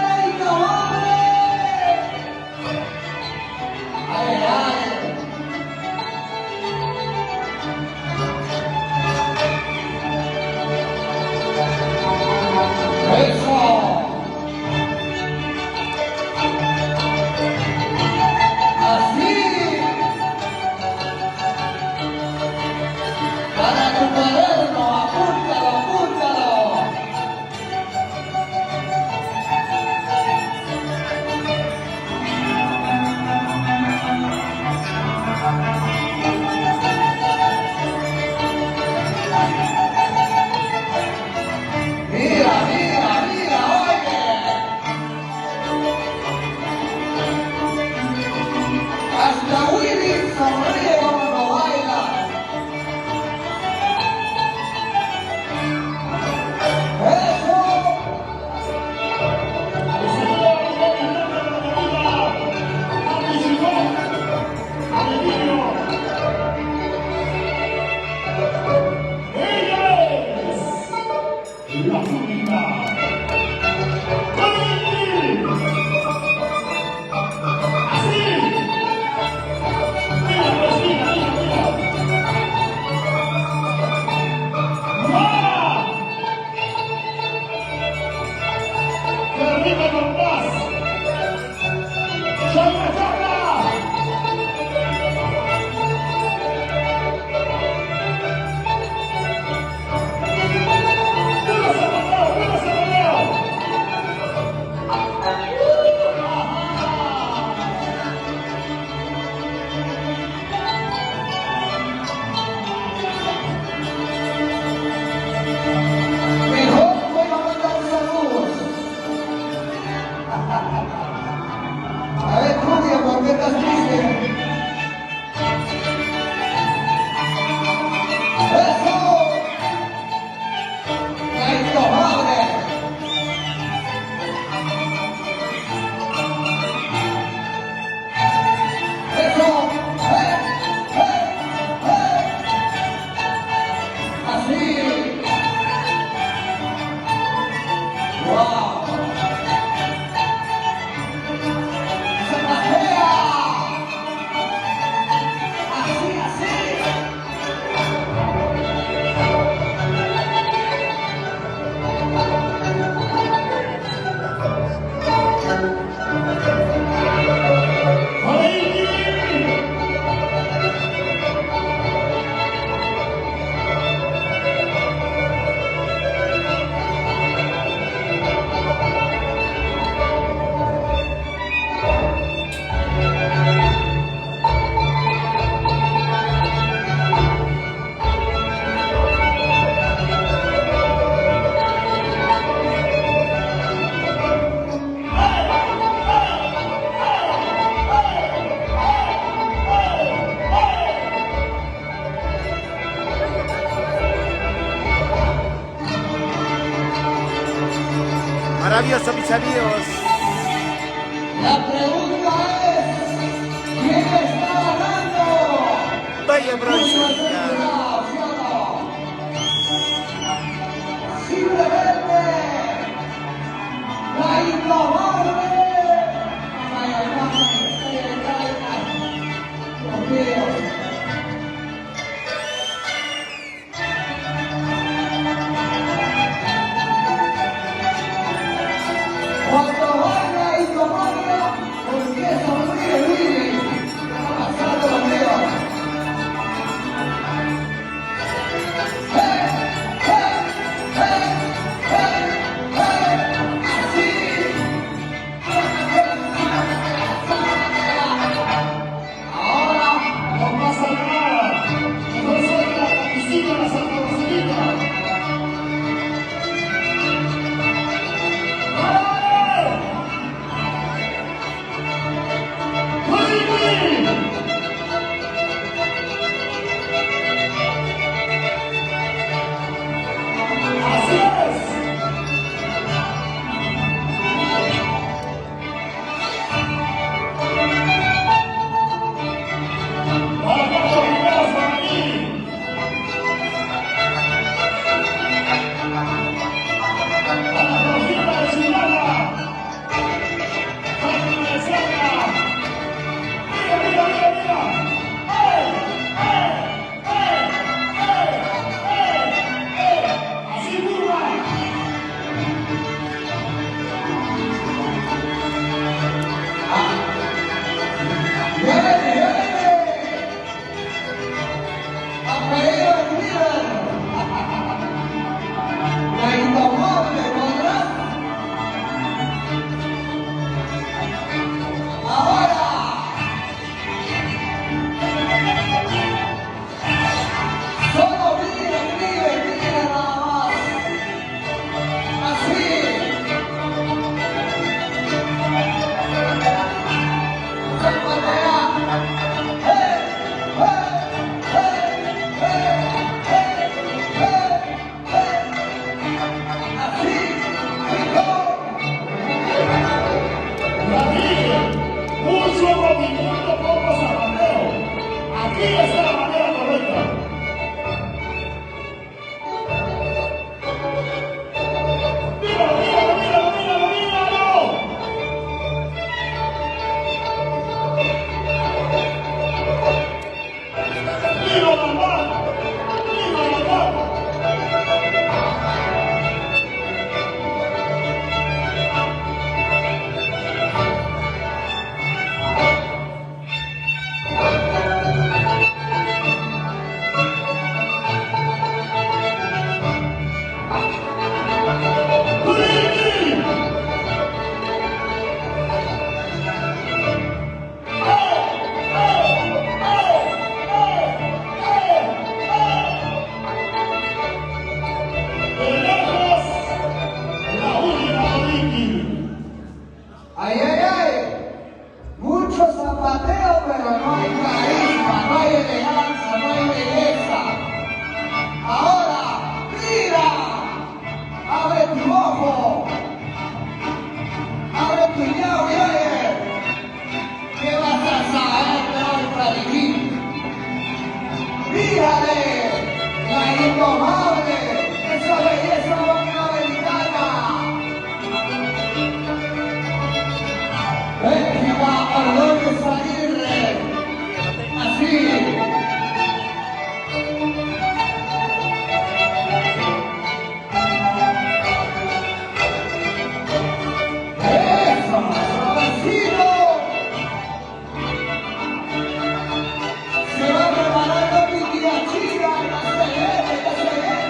la indomable? Ay, ay. Eso. Así. Para tu cuaderno, apúntalo, apúntalo. Mira, mira, mira, oye. Hasta Willy sonríe cuando baila. Eso. La única. Así. Mira, pues, mira, mira, mira. ¡Mara! ¡Que arriba con paz! ¡Chayla, chayla! ¡Viva Zapatero, viva Zapatero! Mejor voy a mandar saludos. A ver, Claudia, ¿por qué estás triste? ¡Eso! ¡La indomable! ¡Eso! ¡Eh! ¡Eh! ¡Eh! ¡Así! ¡Wow! ¡Zapatea! ¡Así, así! Maravilloso, mis amigos. La pregunta es, ¿quién está ganando? Vaya bronce. Simplemente la indomable. Vaya, Dios mío. Cuando baila indomable, ¿por qué sonríe Willy? Está pasando los días. ¡Hey! ¡Hey! ¡Hey! ¡Hey! ¡Así! Así está la manera correcta. ¡Míralo, míralo, míralo, míralo, míralo! ¡Míralo, Galván! ¡Míralo, Galván! Ay, ay, ay. Mucho zapateo, pero no hay carisma, no hay elegancia, no hay belleza. Ahora, mira. Abre tu ojo. Abre tu llave y oye. ¿Qué vas a saber hoy para vivir? Mírale, la indomable, esa belleza latinoamericana. Bélgica, Ordóñez Aguirre, así. ¡Eso, suavecito! Se va preparando mi tía China, que se viene, que se viene.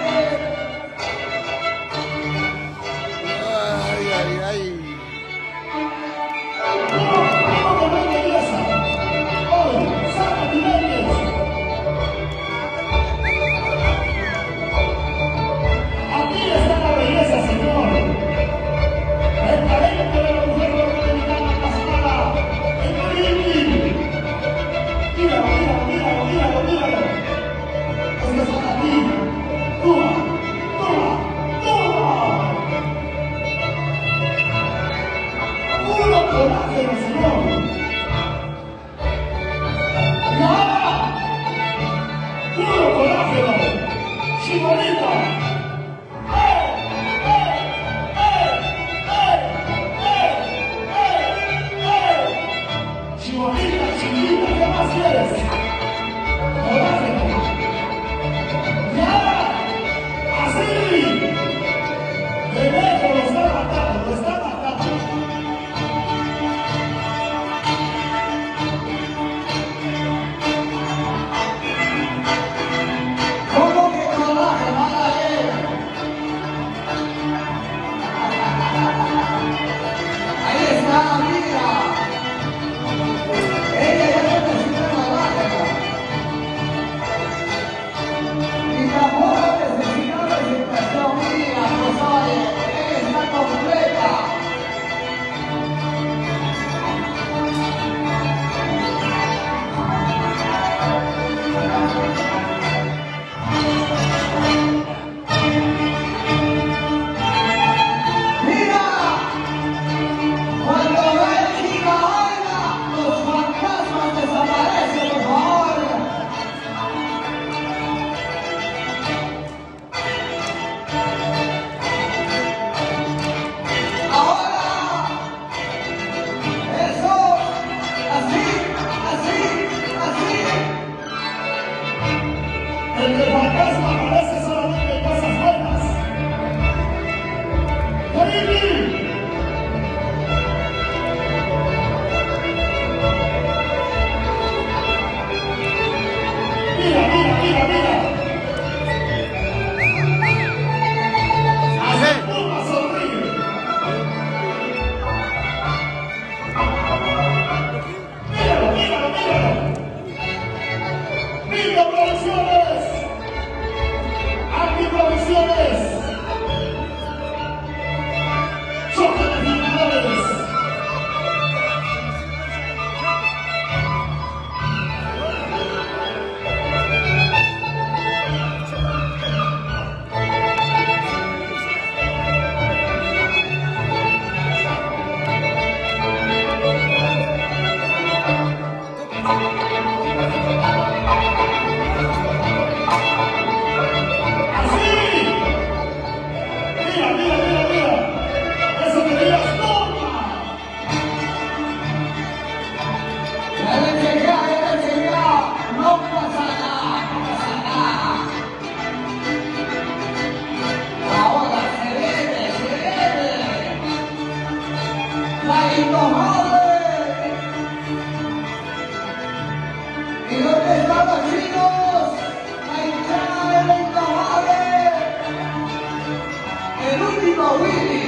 a Willy.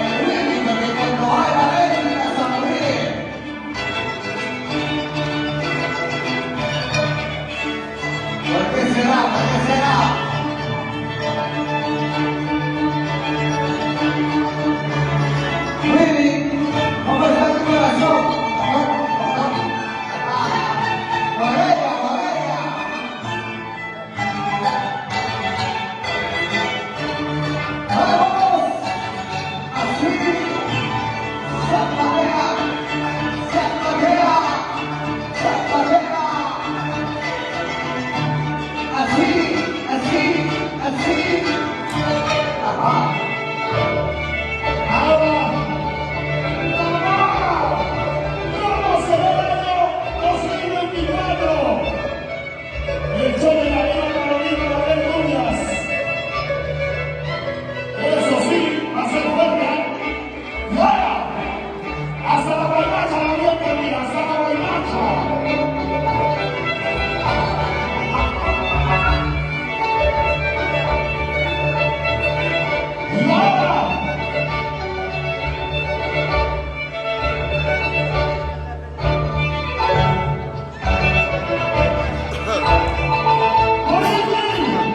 El Willy, porque cuando haya él, la sonríe. ¿Por qué será? ¿Por qué será? Willy, ¿cómo está tu corazón? Por ella, por ella. ¡Vamos! Así. Zapatea. Zapatea. Zapatea. Así, así, así. Ajá. Ahora, ¿cómo será el año 2024? El show de la Liga Carolina de Bermúdez. Eso sí, va a ser fuerte. ¡Fuera! Hasta la guaymacha la abierta, mira, hasta la guaymacha. Y ahora, por el bien.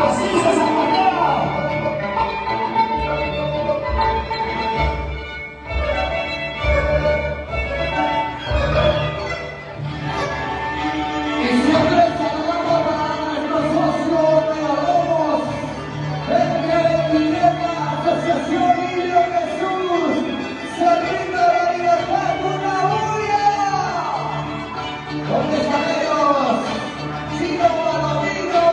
Así se zapatea. Y siempre saludamos a nuestros socios de Lobos, el que la Asociación Niño Jesús, Cerrito de la Libertad, una bulla. ¿Dónde están ellos? Chino Palomino,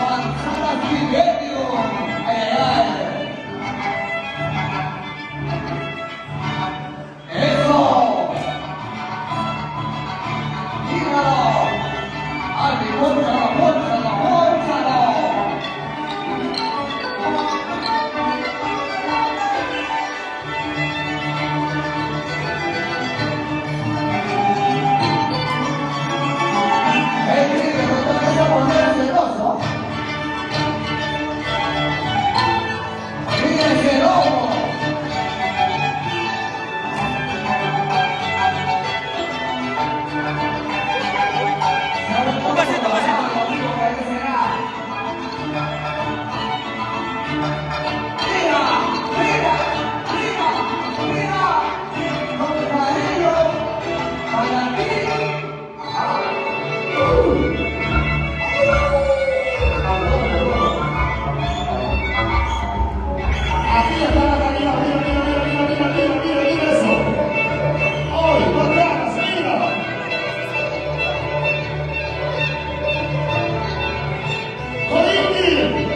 Manzanas Viverio, eso. ¡Dígalo! ¡Ay, pónchalo, pónchalo, pónchalo! ¡Ey, Miguel, no te vayas a poner celoso! ¡Mira ese lobo! Un pasito, Mira, mira, mira, mira. Con cariño para ti. Aquí está la calidad, mira, mira, mira, mira, mira, mira, mira, mira eso. ¡Ay, no te hagas, mira! ¡Corinti!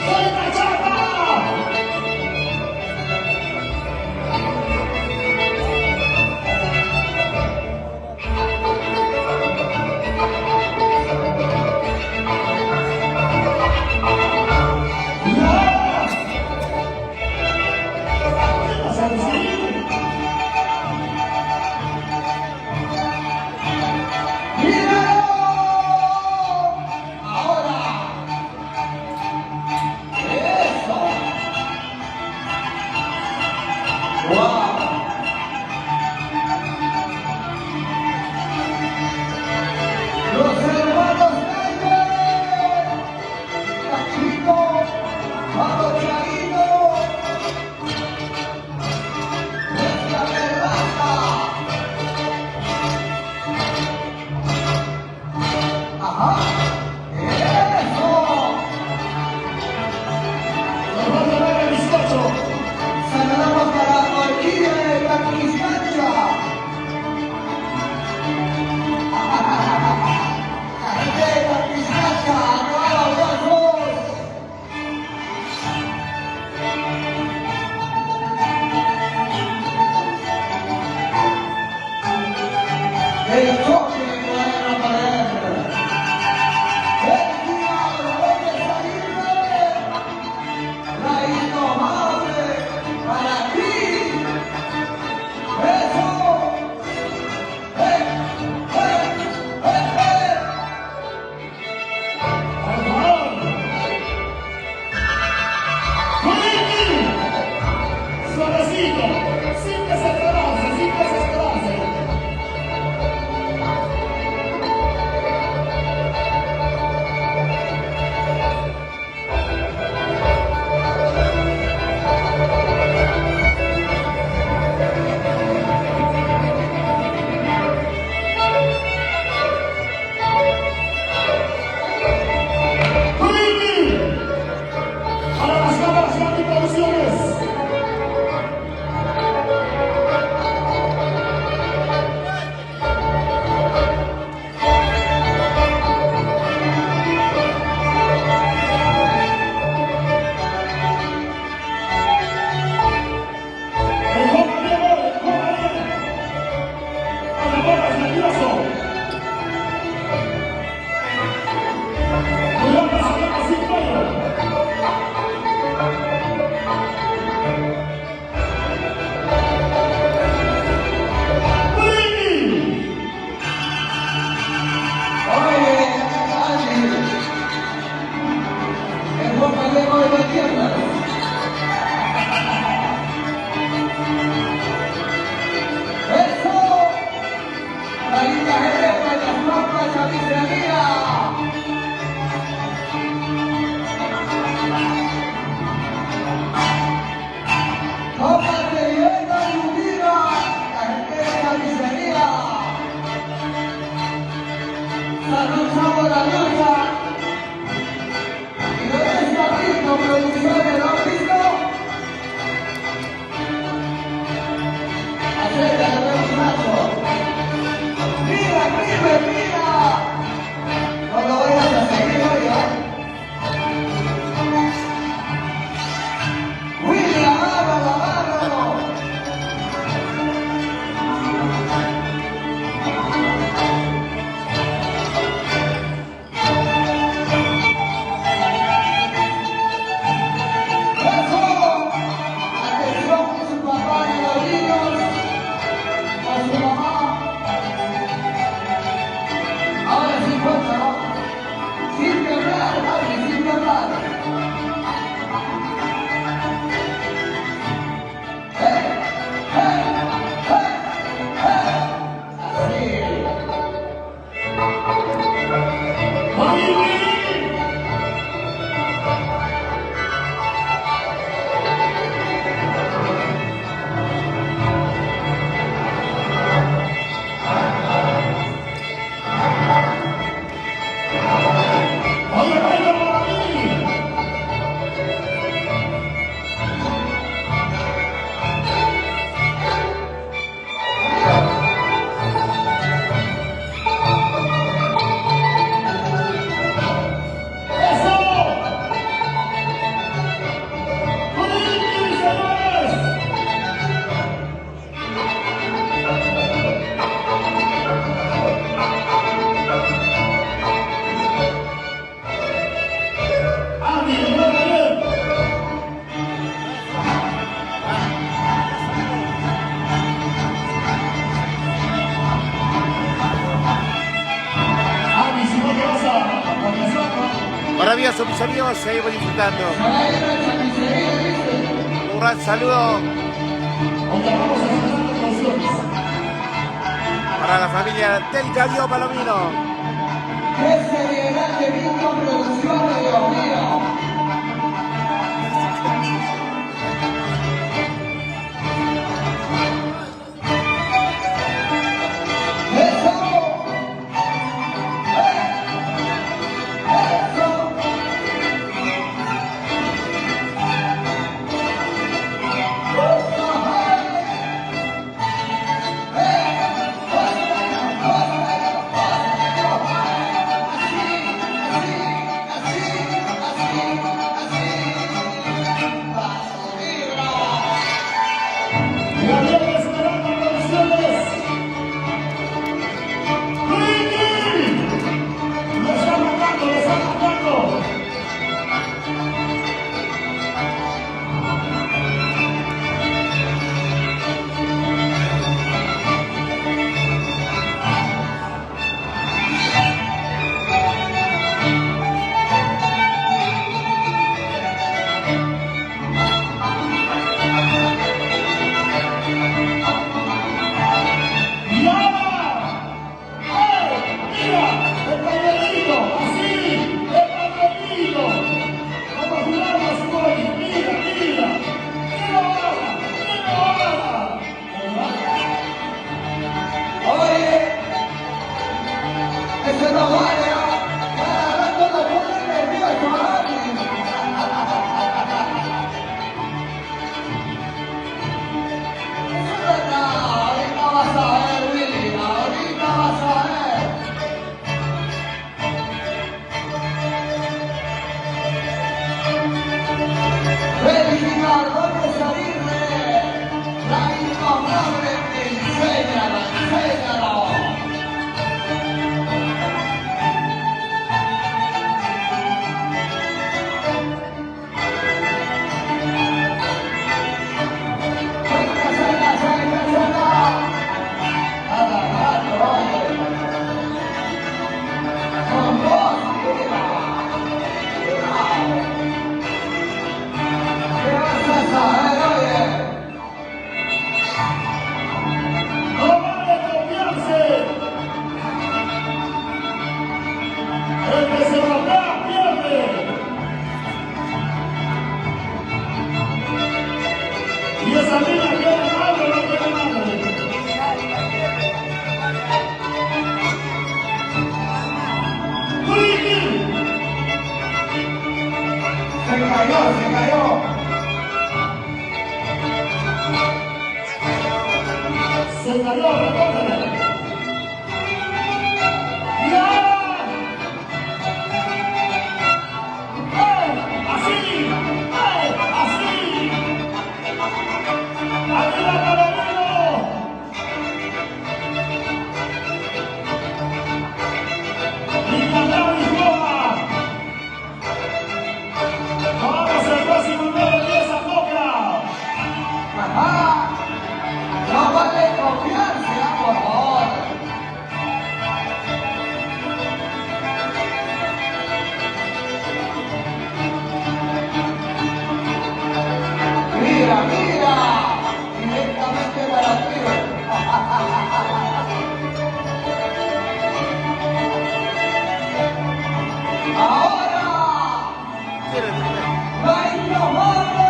¡Soy Cachapa! suavecito, sin desesperarse, sin desesperarse. Para las cámaras y producciones. Maravilloso, mis amigos, seguimos disfrutando. Un gran saludo para la familia del Cadio Palomino. ¡Qué seriedad que Víctor Producciones, Dios mío! Así, así, así. esa niña tiene madre o no tiene madre. ¡Ricky! Se cayó, se cayó. Se cayó, recógele. ¡Y ahora! ¡Así! ¡Así! ¡Arriba, Palomino! ¡Y cantar y toma! ¡Vamos el próximo 9-10 a Copla! Ajá. No vale confianza, por favor. Mira, mira. Directamente para ti. Ahora. La indomable.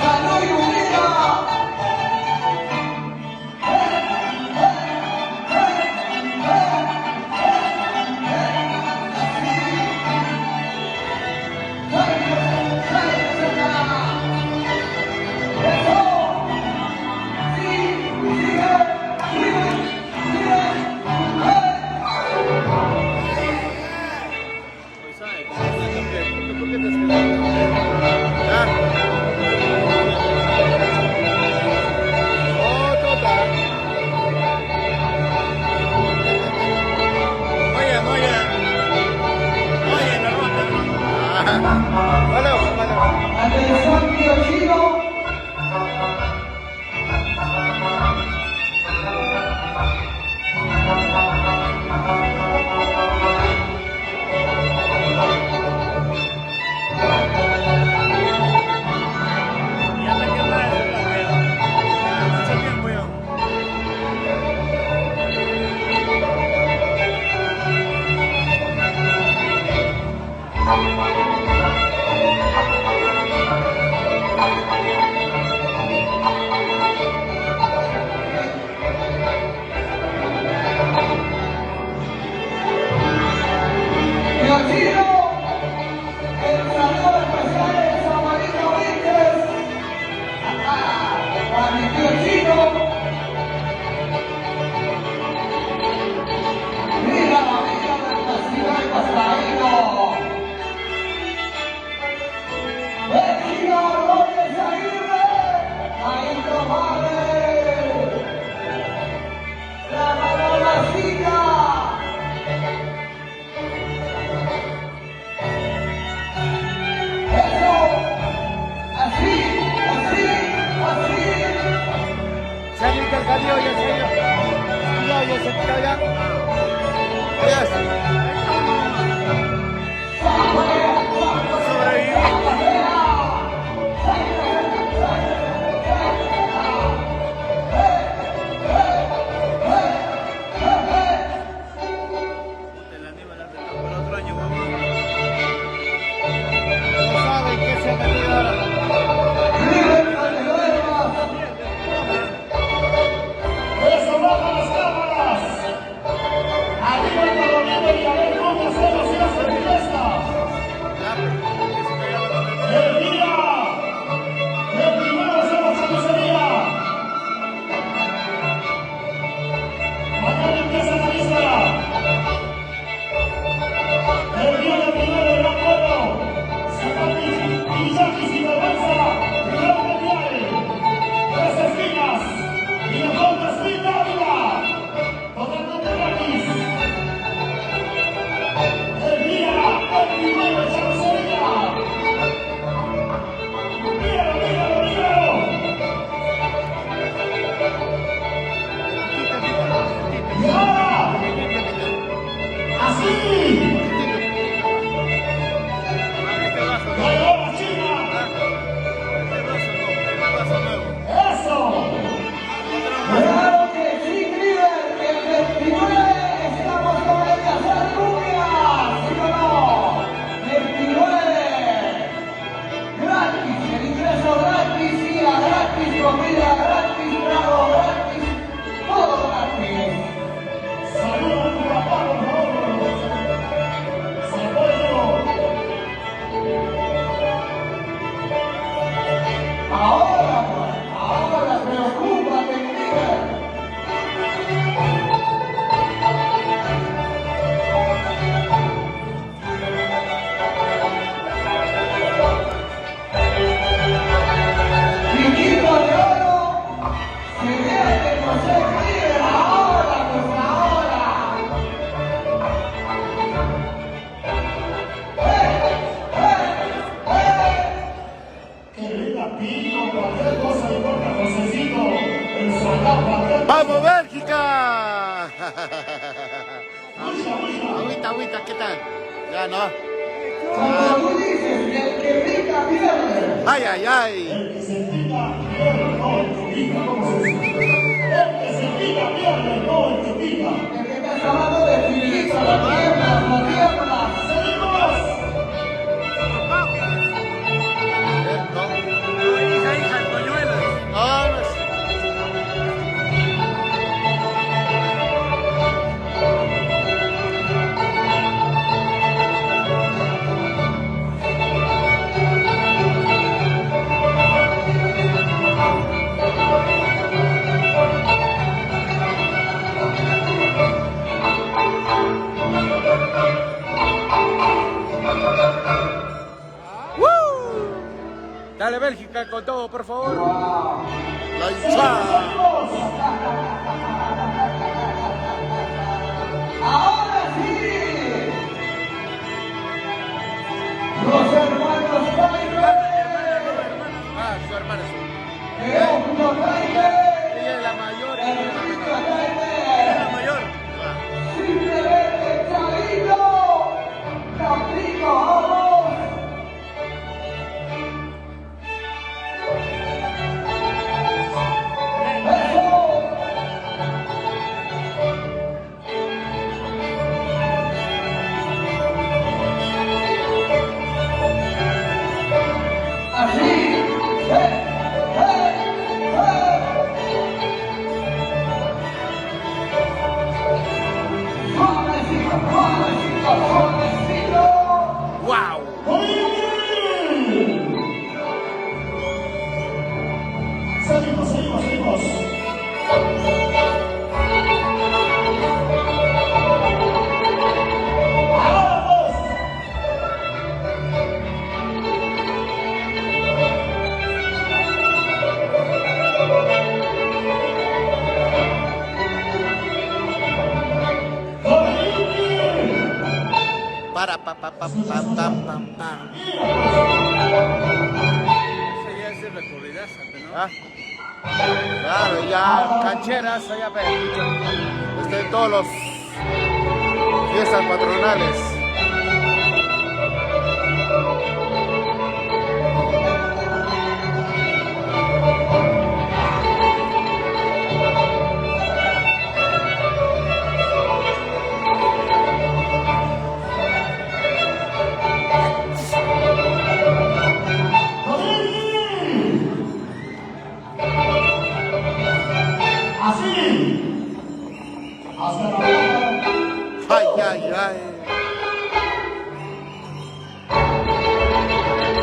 Salud y unida. Atención, tío Chino. Tío Chino. El saludo especial de Samarito Víquez. Para mi tío Chino. Mira la vida del festival Costaíno. Vecina López Aguirre, la indomable, la mamacita. Eso, así, así, así. Se ha visto el cambio, ya se vio. Ya se quitó ya. No saben qué se ha metido ahora. ¡Eso, baja las cámaras! ¡Arriba el Palomino y a ver cómo hacemos y hacen fiesta! ¡El día! ¡El primero hacemos chamisería! Mañana empieza la víspera. El día del primero de acuerdo. Zapati y Jackie, si me ¿qué tal? Ya no. Como tú dices, el que rica pierde. Ay, ay, ay. El que se quita pierde, no el que quita. ¿Cómo se dice? El que se quita pierde, no el que quita. El que está hablando de finito, la tiembla, la tiembla. ¡Seguimos! No, no es- Dale Bélgica con todo, por favor. La hinchada. Ahora sí. Los hermanos Jaime. Ah, su hermana. Eugenio Jaime. Ella es la mayor y ella es la Enrique menor. Jaime. La mayor. Simplemente Chavito. Caprico, vamos. Eso. Así. Suavecito, suavecito, suavecito. ¡Wow! Seguimos, seguimos, seguimos. Ahora pues. Para, pa, pa, pa, pa, pam, pam, pam. Esa ya es el recorridazo, ¿no? Ah, claro, ya cancheras, allá ven. En todos los fiestas patronales. Así. Hasta la boca. Ay, ay, ay.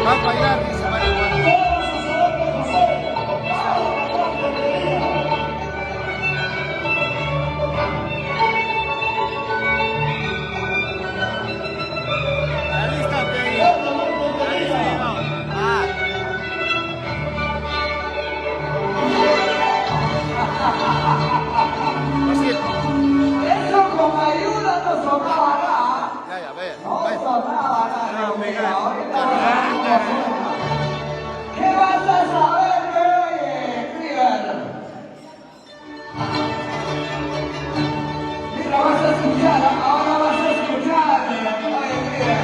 Va a bailar, dice Mario Juan. Todos a saber de José. Ahora la gran batería. Alístate ahí. La gran batería. Ah, lo siento. Eso con ayuda no sonaba nada. Ya, ya, ve. No Ve. sonaba nada. Mira, ahorita vas a ver. ¿Qué vas a saber de oye, River? Mira, vas a escuchar, ahora vas a escuchar, oye, River.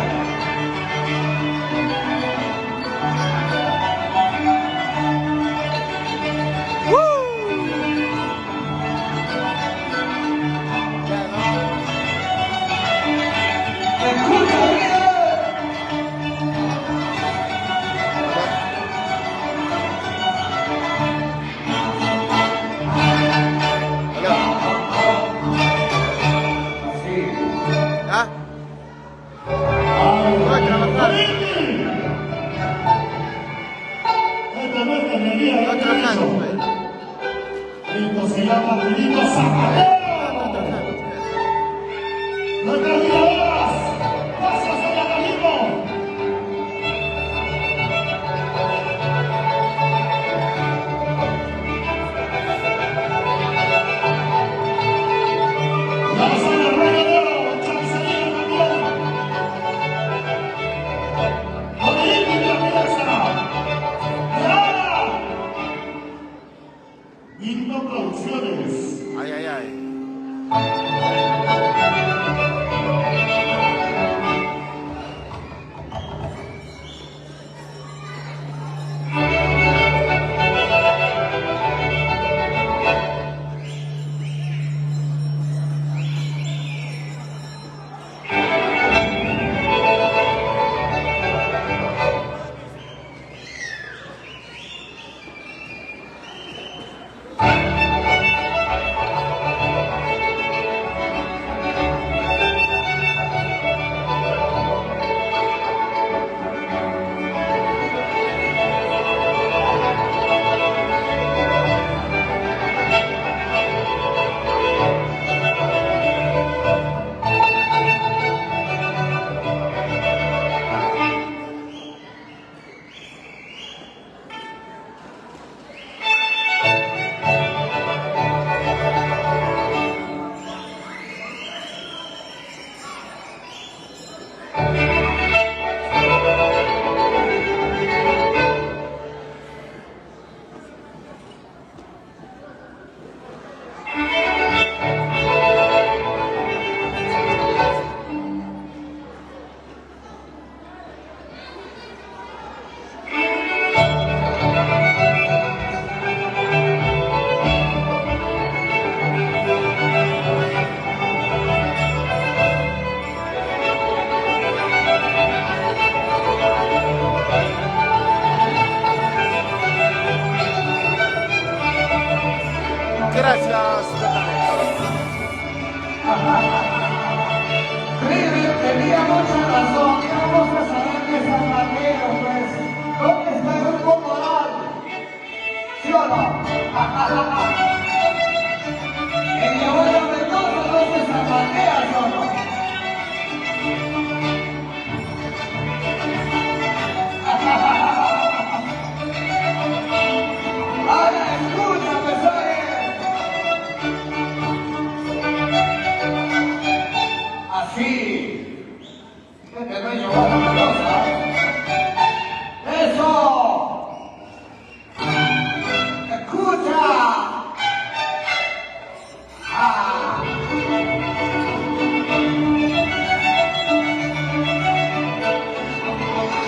Escucha, River.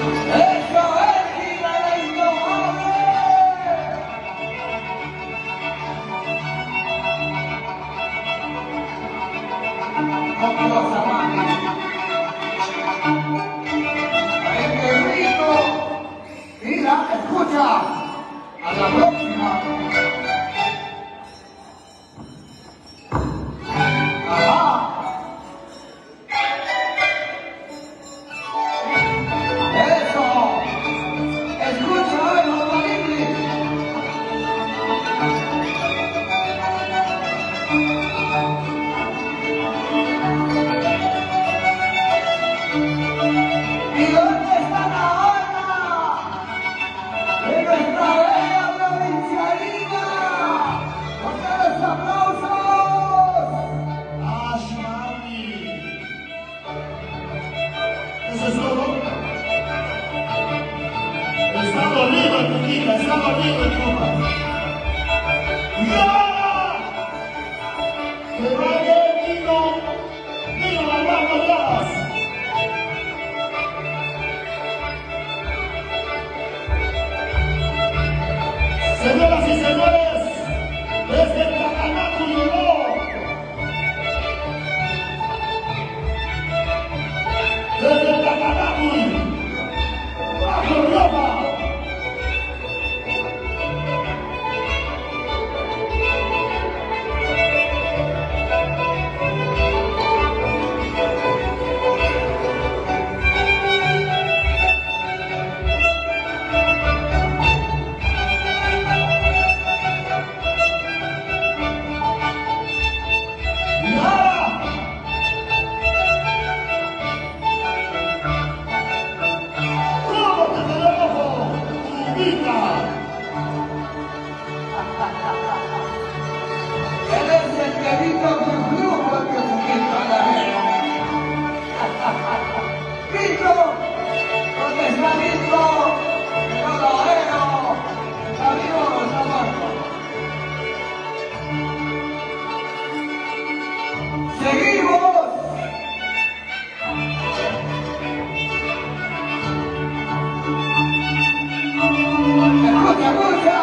Eso es, gira la indomable. Copiosa, mami. Este grito, mira, escucha, a la próxima. Ajá. Eso. Escucha, los valientes. ¿Y dónde están ahora? En nuestra bella provincialina. ¡Con los aplausos! Ashmani. ¿Eso es todo? Está dormido el Cuquita, está dormido el Cuba. ¡Y ahora! ¡Que vaya el Nino! ¡Nino Armando Llamas! Señoras y señores, desde el Tacanacu llegó desde el Tacanacu, bajo Rioja. Y ahora, ¿cómo te tenemos, Cubita? Él es el querido flujo que Cuquita la vea. Vito, ¿dónde está Vito? No lo veo. ¿Está vivo o está muerto? ¡Seguimos! ¡Escucha, escucha!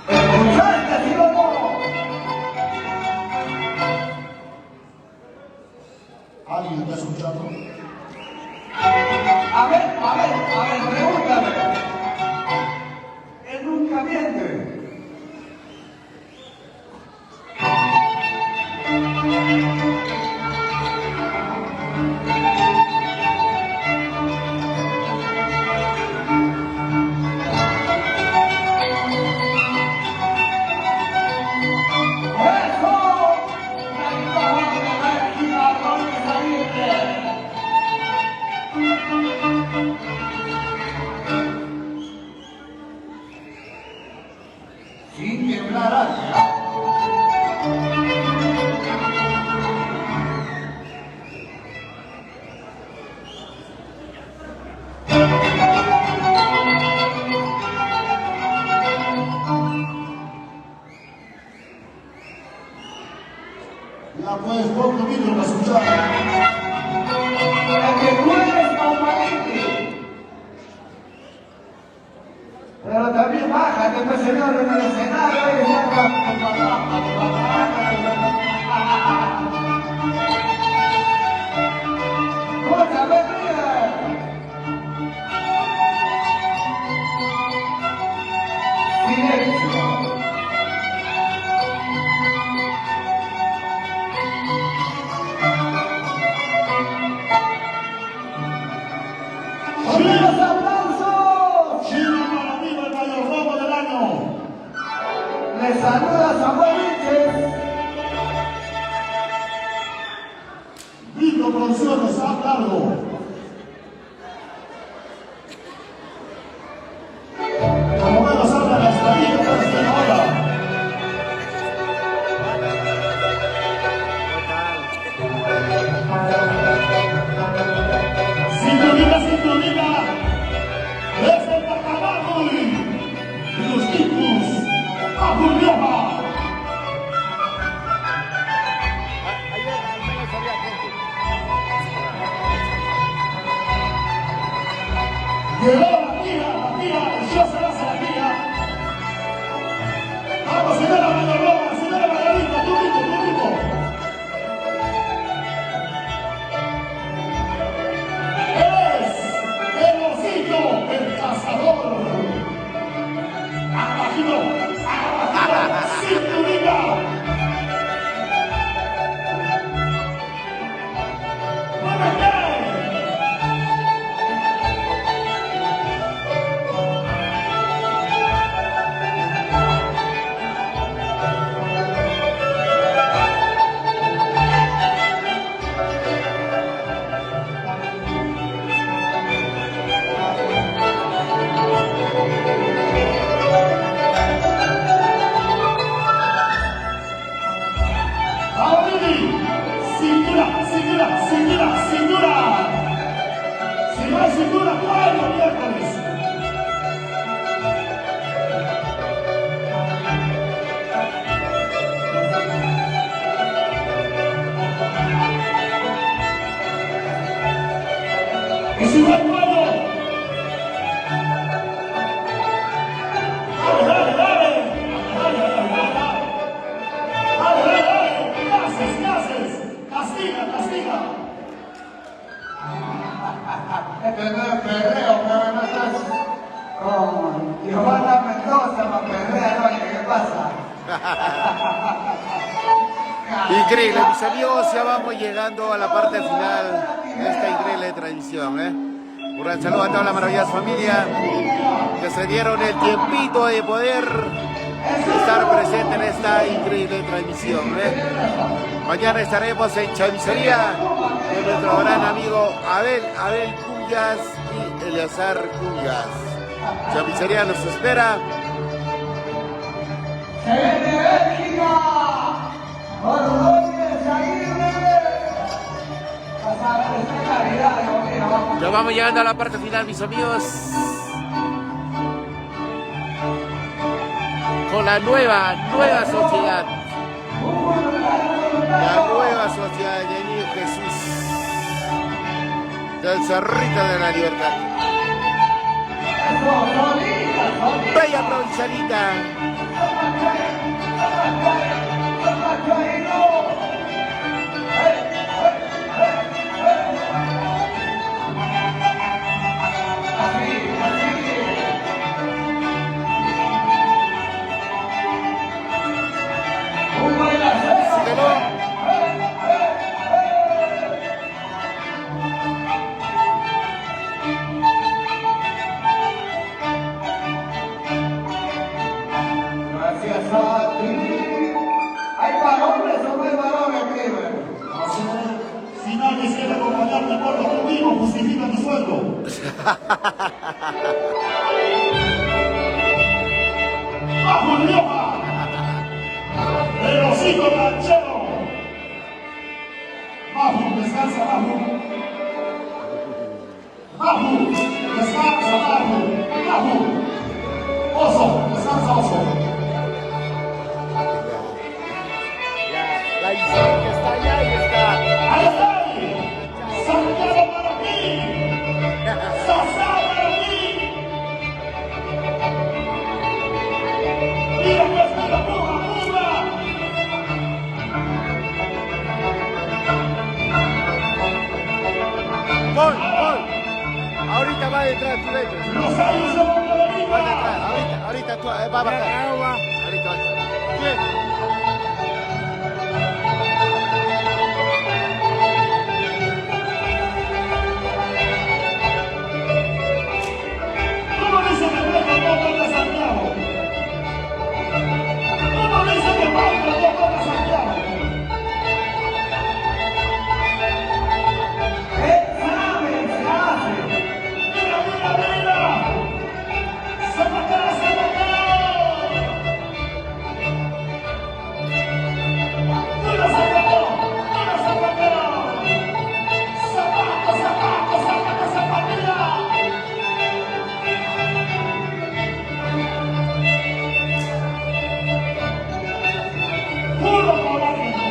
¿Escuchaste, sí o no? ¿Alguien está escuchando? A ver, pregúntame. Él nunca miente. ¡Eso! ¡La indomable Cimarrón de Salitre! Sin temblar hacia. Ya pues, poco micro para escuchar. El que tú eres compadre. Pero también bájate, pues señor, en el escenario y saca tu patada. Escúchame, mira. Silencio. ¡Con los aplausos! Chino para viva el mayor robo del año. Le saluda Samuel Víchez. Vito Producciones a cargo. Giovanna Mendoza, Maperdea, no, ¿qué pasa? Increíble, mis amigos, ya vamos llegando a la parte final de esta increíble transmisión. Un gran saludo a toda la maravillosa familia que se dieron el tiempito de poder estar presente en esta increíble transmisión. Mañana estaremos en Chamisería con nuestro gran amigo Abel Cuyas y Eleazar Cuyas. Chamisería nos espera. ¡Se viene Bélgica! ¡Ordóñez, Aguirre! Pasar esta calidad de gobierno, vamos. Ya vamos llegando a la parte final, mis amigos. Con la nueva sociedad. La nueva sociedad de Niño Jesús. Del Cerrito de la Libertad. Bella provincialita. Síguelo. Gracias a ti. ¿Hay varones o no hay varones, Cleveland? Si nadie quiere acompañarte de acuerdo conmigo, justifica tu sueldo. ¡Vamos, Rioja! ¡El osito ranchero! ¡Bajo, descansa, bajo! ¡Bajo, descansa, bajo! ¡Bajo! ¡Oso, descansa, oso! La Isabel está allá y está. ¡Ahí está! ¡Santiago para ti! ¡Sasá para ti! ¡Mira pues, mira, puja, puja! ¡Gol! Ahorita va detrás, tú detrás. ¡Los años de Va Montevideo! detrás, ahorita tú, va a bajar. Ahorita va. Bien. ¿Cómo dice que Pedro no toca Santiago? ¿Cómo dice que Pedro no toca Santiago? Él sabe, se hace. ¡Mira, mira, mira! ¡Se marcará, se marcará! ¡Mira, se marcó! ¡Mira, se marcará! ¡Zapato, zapato, zapato, zapatilla! ¡Puro colágeno!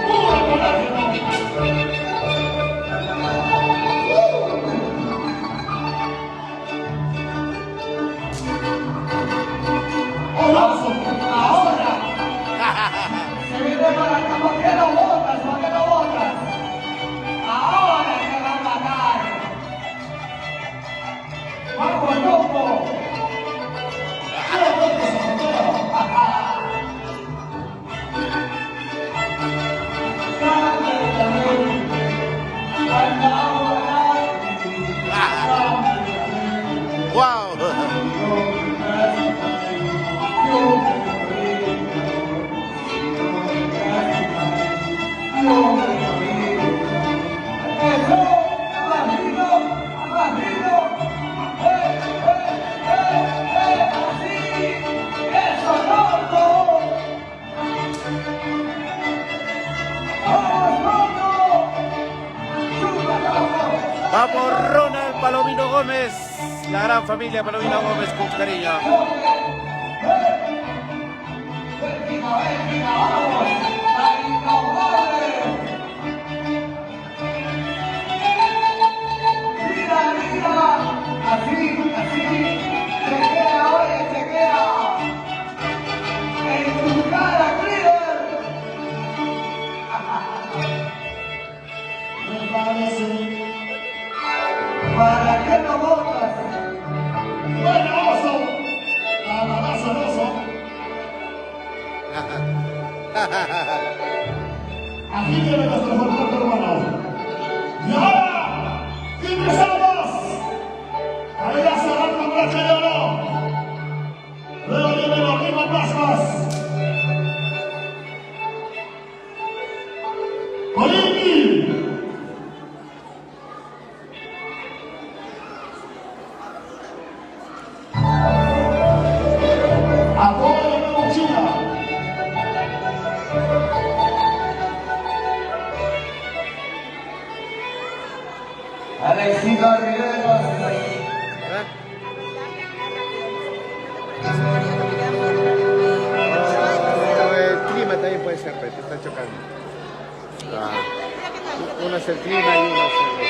¡Puro colágeno! ¡Golazo! Ahora se viene para acá. ¿Por qué no votas? ¿Por qué no votas? Ahora te van a matar. ¡Vamos, loco! ¡Wow! Vamos, Ronald Palomino Gómez, la gran familia Palomino Gómez con cariño. ¿Para qué no votas? Bueno, oso. Abrazo, oso. Aquí viene nuestro folclore peruano. Y ahora, ingresamos. Ahí ya se va con broche de oro. Luego vienen los ritmos pascuas. Olympi. Apoyo de mochila. Alexito Riveros. El clima también puede ser, pero te está chocando. Uno es el clima y uno es el...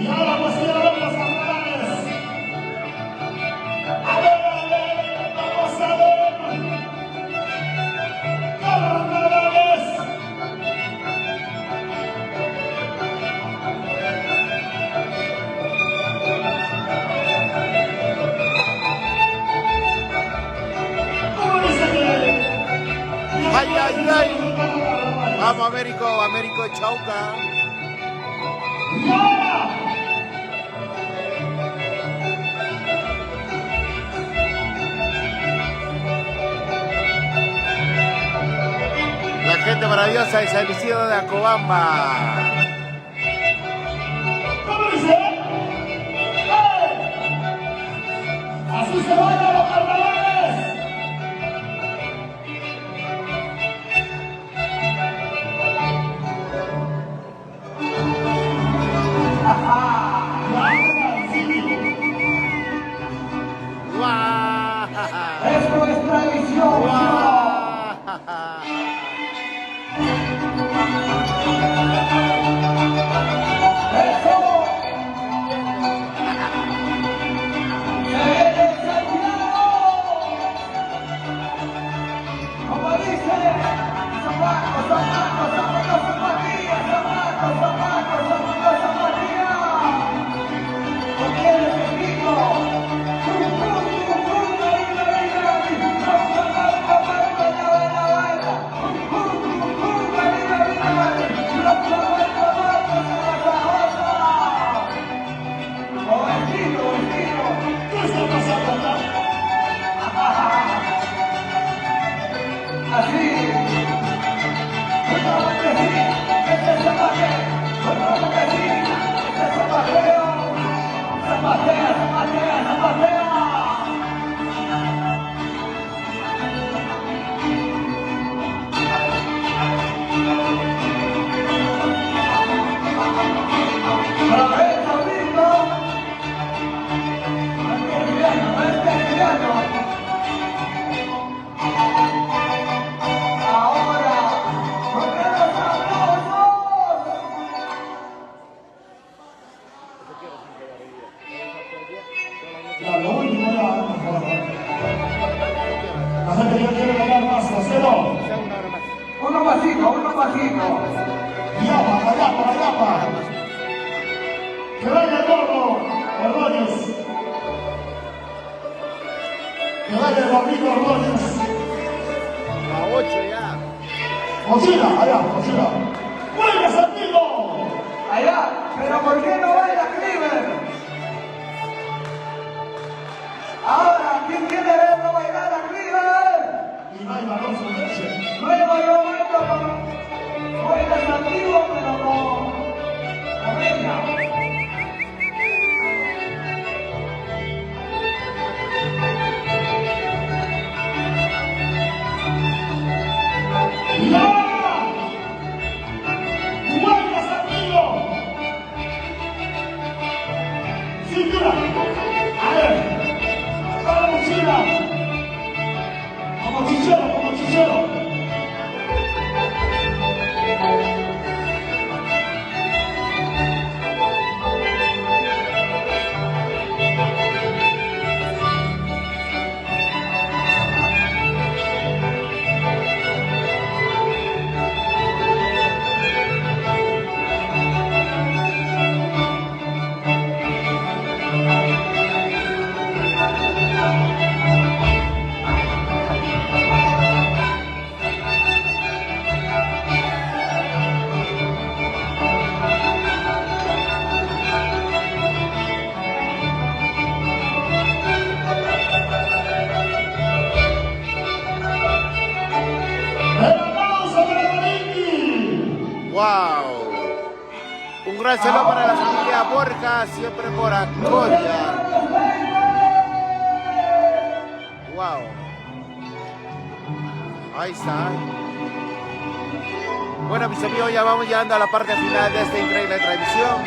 Y ahora pues quiero ver los carnavales. A ver, vamos a ver. Carnavales. ¿Cómo dice que? ¡Ay, ay, ay! Vamos, Américo, Américo Chauca. Y ahora. La gente maravillosa de San Isidro de Acobamba. ¿Cómo dice? Así se bailan los carnavales. ¡Guau! Esto es tradición. ¡Guau! Eso. Se viene Santiago. Como dice, zapatos, zapatos, zapatos, zapatillas, zapatos, zapatos, zapatos, zapatillas. ¿Con quién les explico? ¿Qué está pasando acá? Así, bueno, que sí, este es zapateo, bueno, que sí, este es zapateo, zapatea, zapatea, zapatea. Para ver, Saudito, este gigante. Ahora, ¿por qué los aplausos? Ya, lo último ya, por favor. La gente ya quiere ganar más, ¿cero? Uno pasito, uno pasito. Yapa, Ayapa, Ayapa. Que vaya el gordo, Ordóñez. Que vaya el gordito Ordóñez. A 8 ya. Mochila, allá, mochila. ¡Vuelve, Santiago! Allá, pero ¿por qué no baila Cleaver? Ahora, ¿quién quiere verlo bailar a Cleaver? Y baila Alonso Leche. Luego yo bailo con bailas antiguos, pero con ella. ¡Y ahora! ¡Vuelve, Santiago! ¡Cintura! A ver. ¡Para la mochila! Como chichero, como chichero. gran saludo para la familia Borja, siempre por Acoria. Wow. Ahí está. Bueno, mis amigos, ya vamos llegando a la parte final de esta increíble transmisión.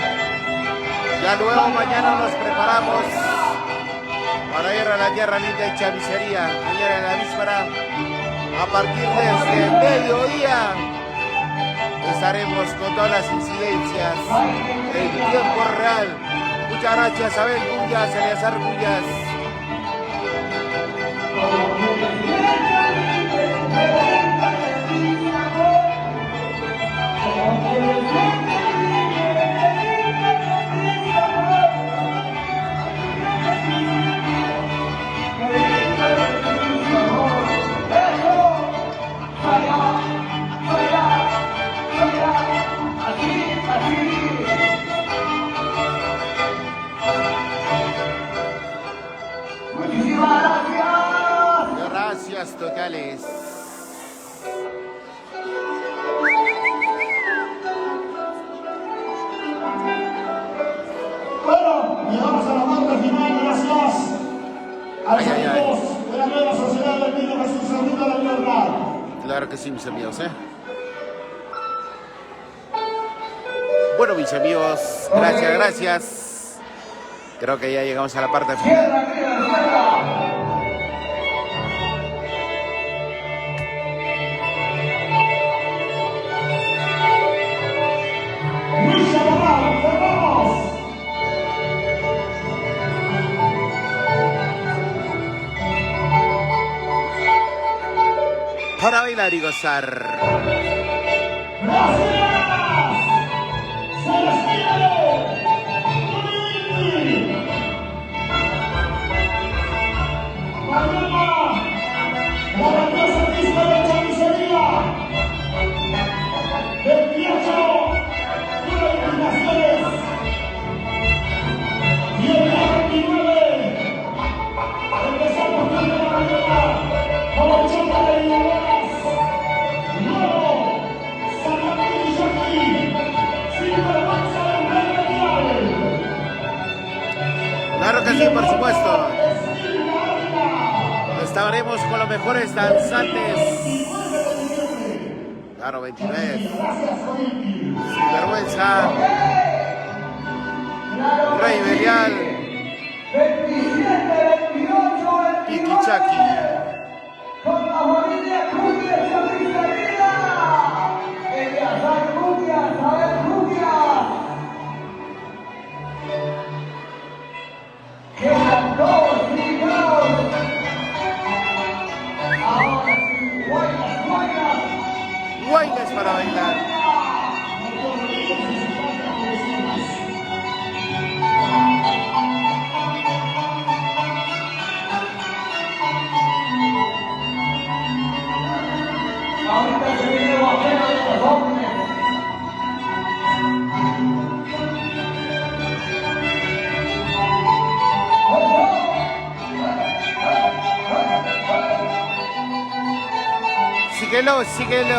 Ya luego mañana nos preparamos para ir a la tierra linda de Chamisería. Mañana en la víspera, a partir de este mediodía, estaremos con todas las incidencias en tiempo real. Muchas gracias, Abel Gullas, Eleazar Gullas. Gracias totales. Bueno, llegamos a la parte final, gracias a los amigos de la nueva sociedad del Niño Jesús Cerrito de la Libertad. Claro que sí, mis amigos, Bueno, mis amigos, gracias. Creo que ya llegamos a la parte final. Para bailar y gozar. Claro que sí, por supuesto. Estaremos con los mejores danzantes. Claro, 29. Sin vergüenza. Rey Belial. 27, 28, 29. Piquichaki. Con la familia Cunha Chamisería. Eleazar Cunha, Abel Cunha. Quedan 2 ligados. Ahora sí, guayas. Guayas para bailar. Ahorita se viene Guajero de los hombres. Síguelo.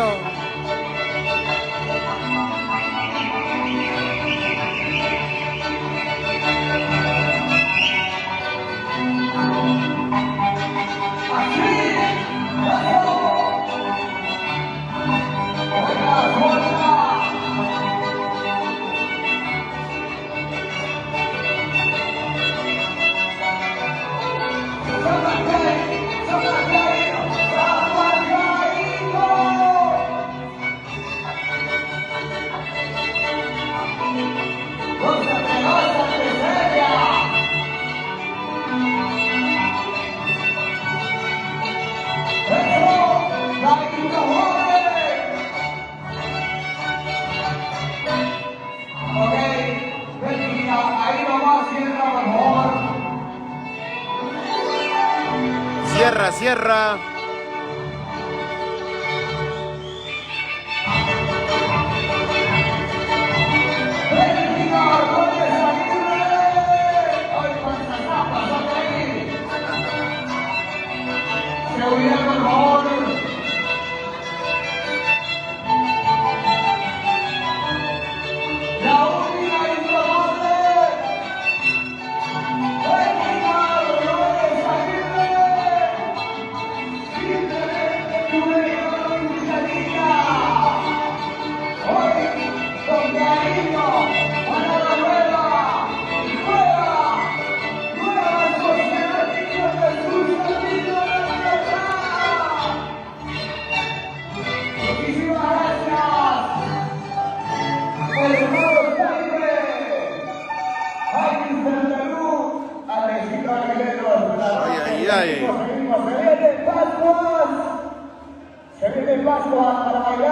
Cierra. La única Ay, ay, ay. Se viene Pascuas. Se viene Pascuas para bailar.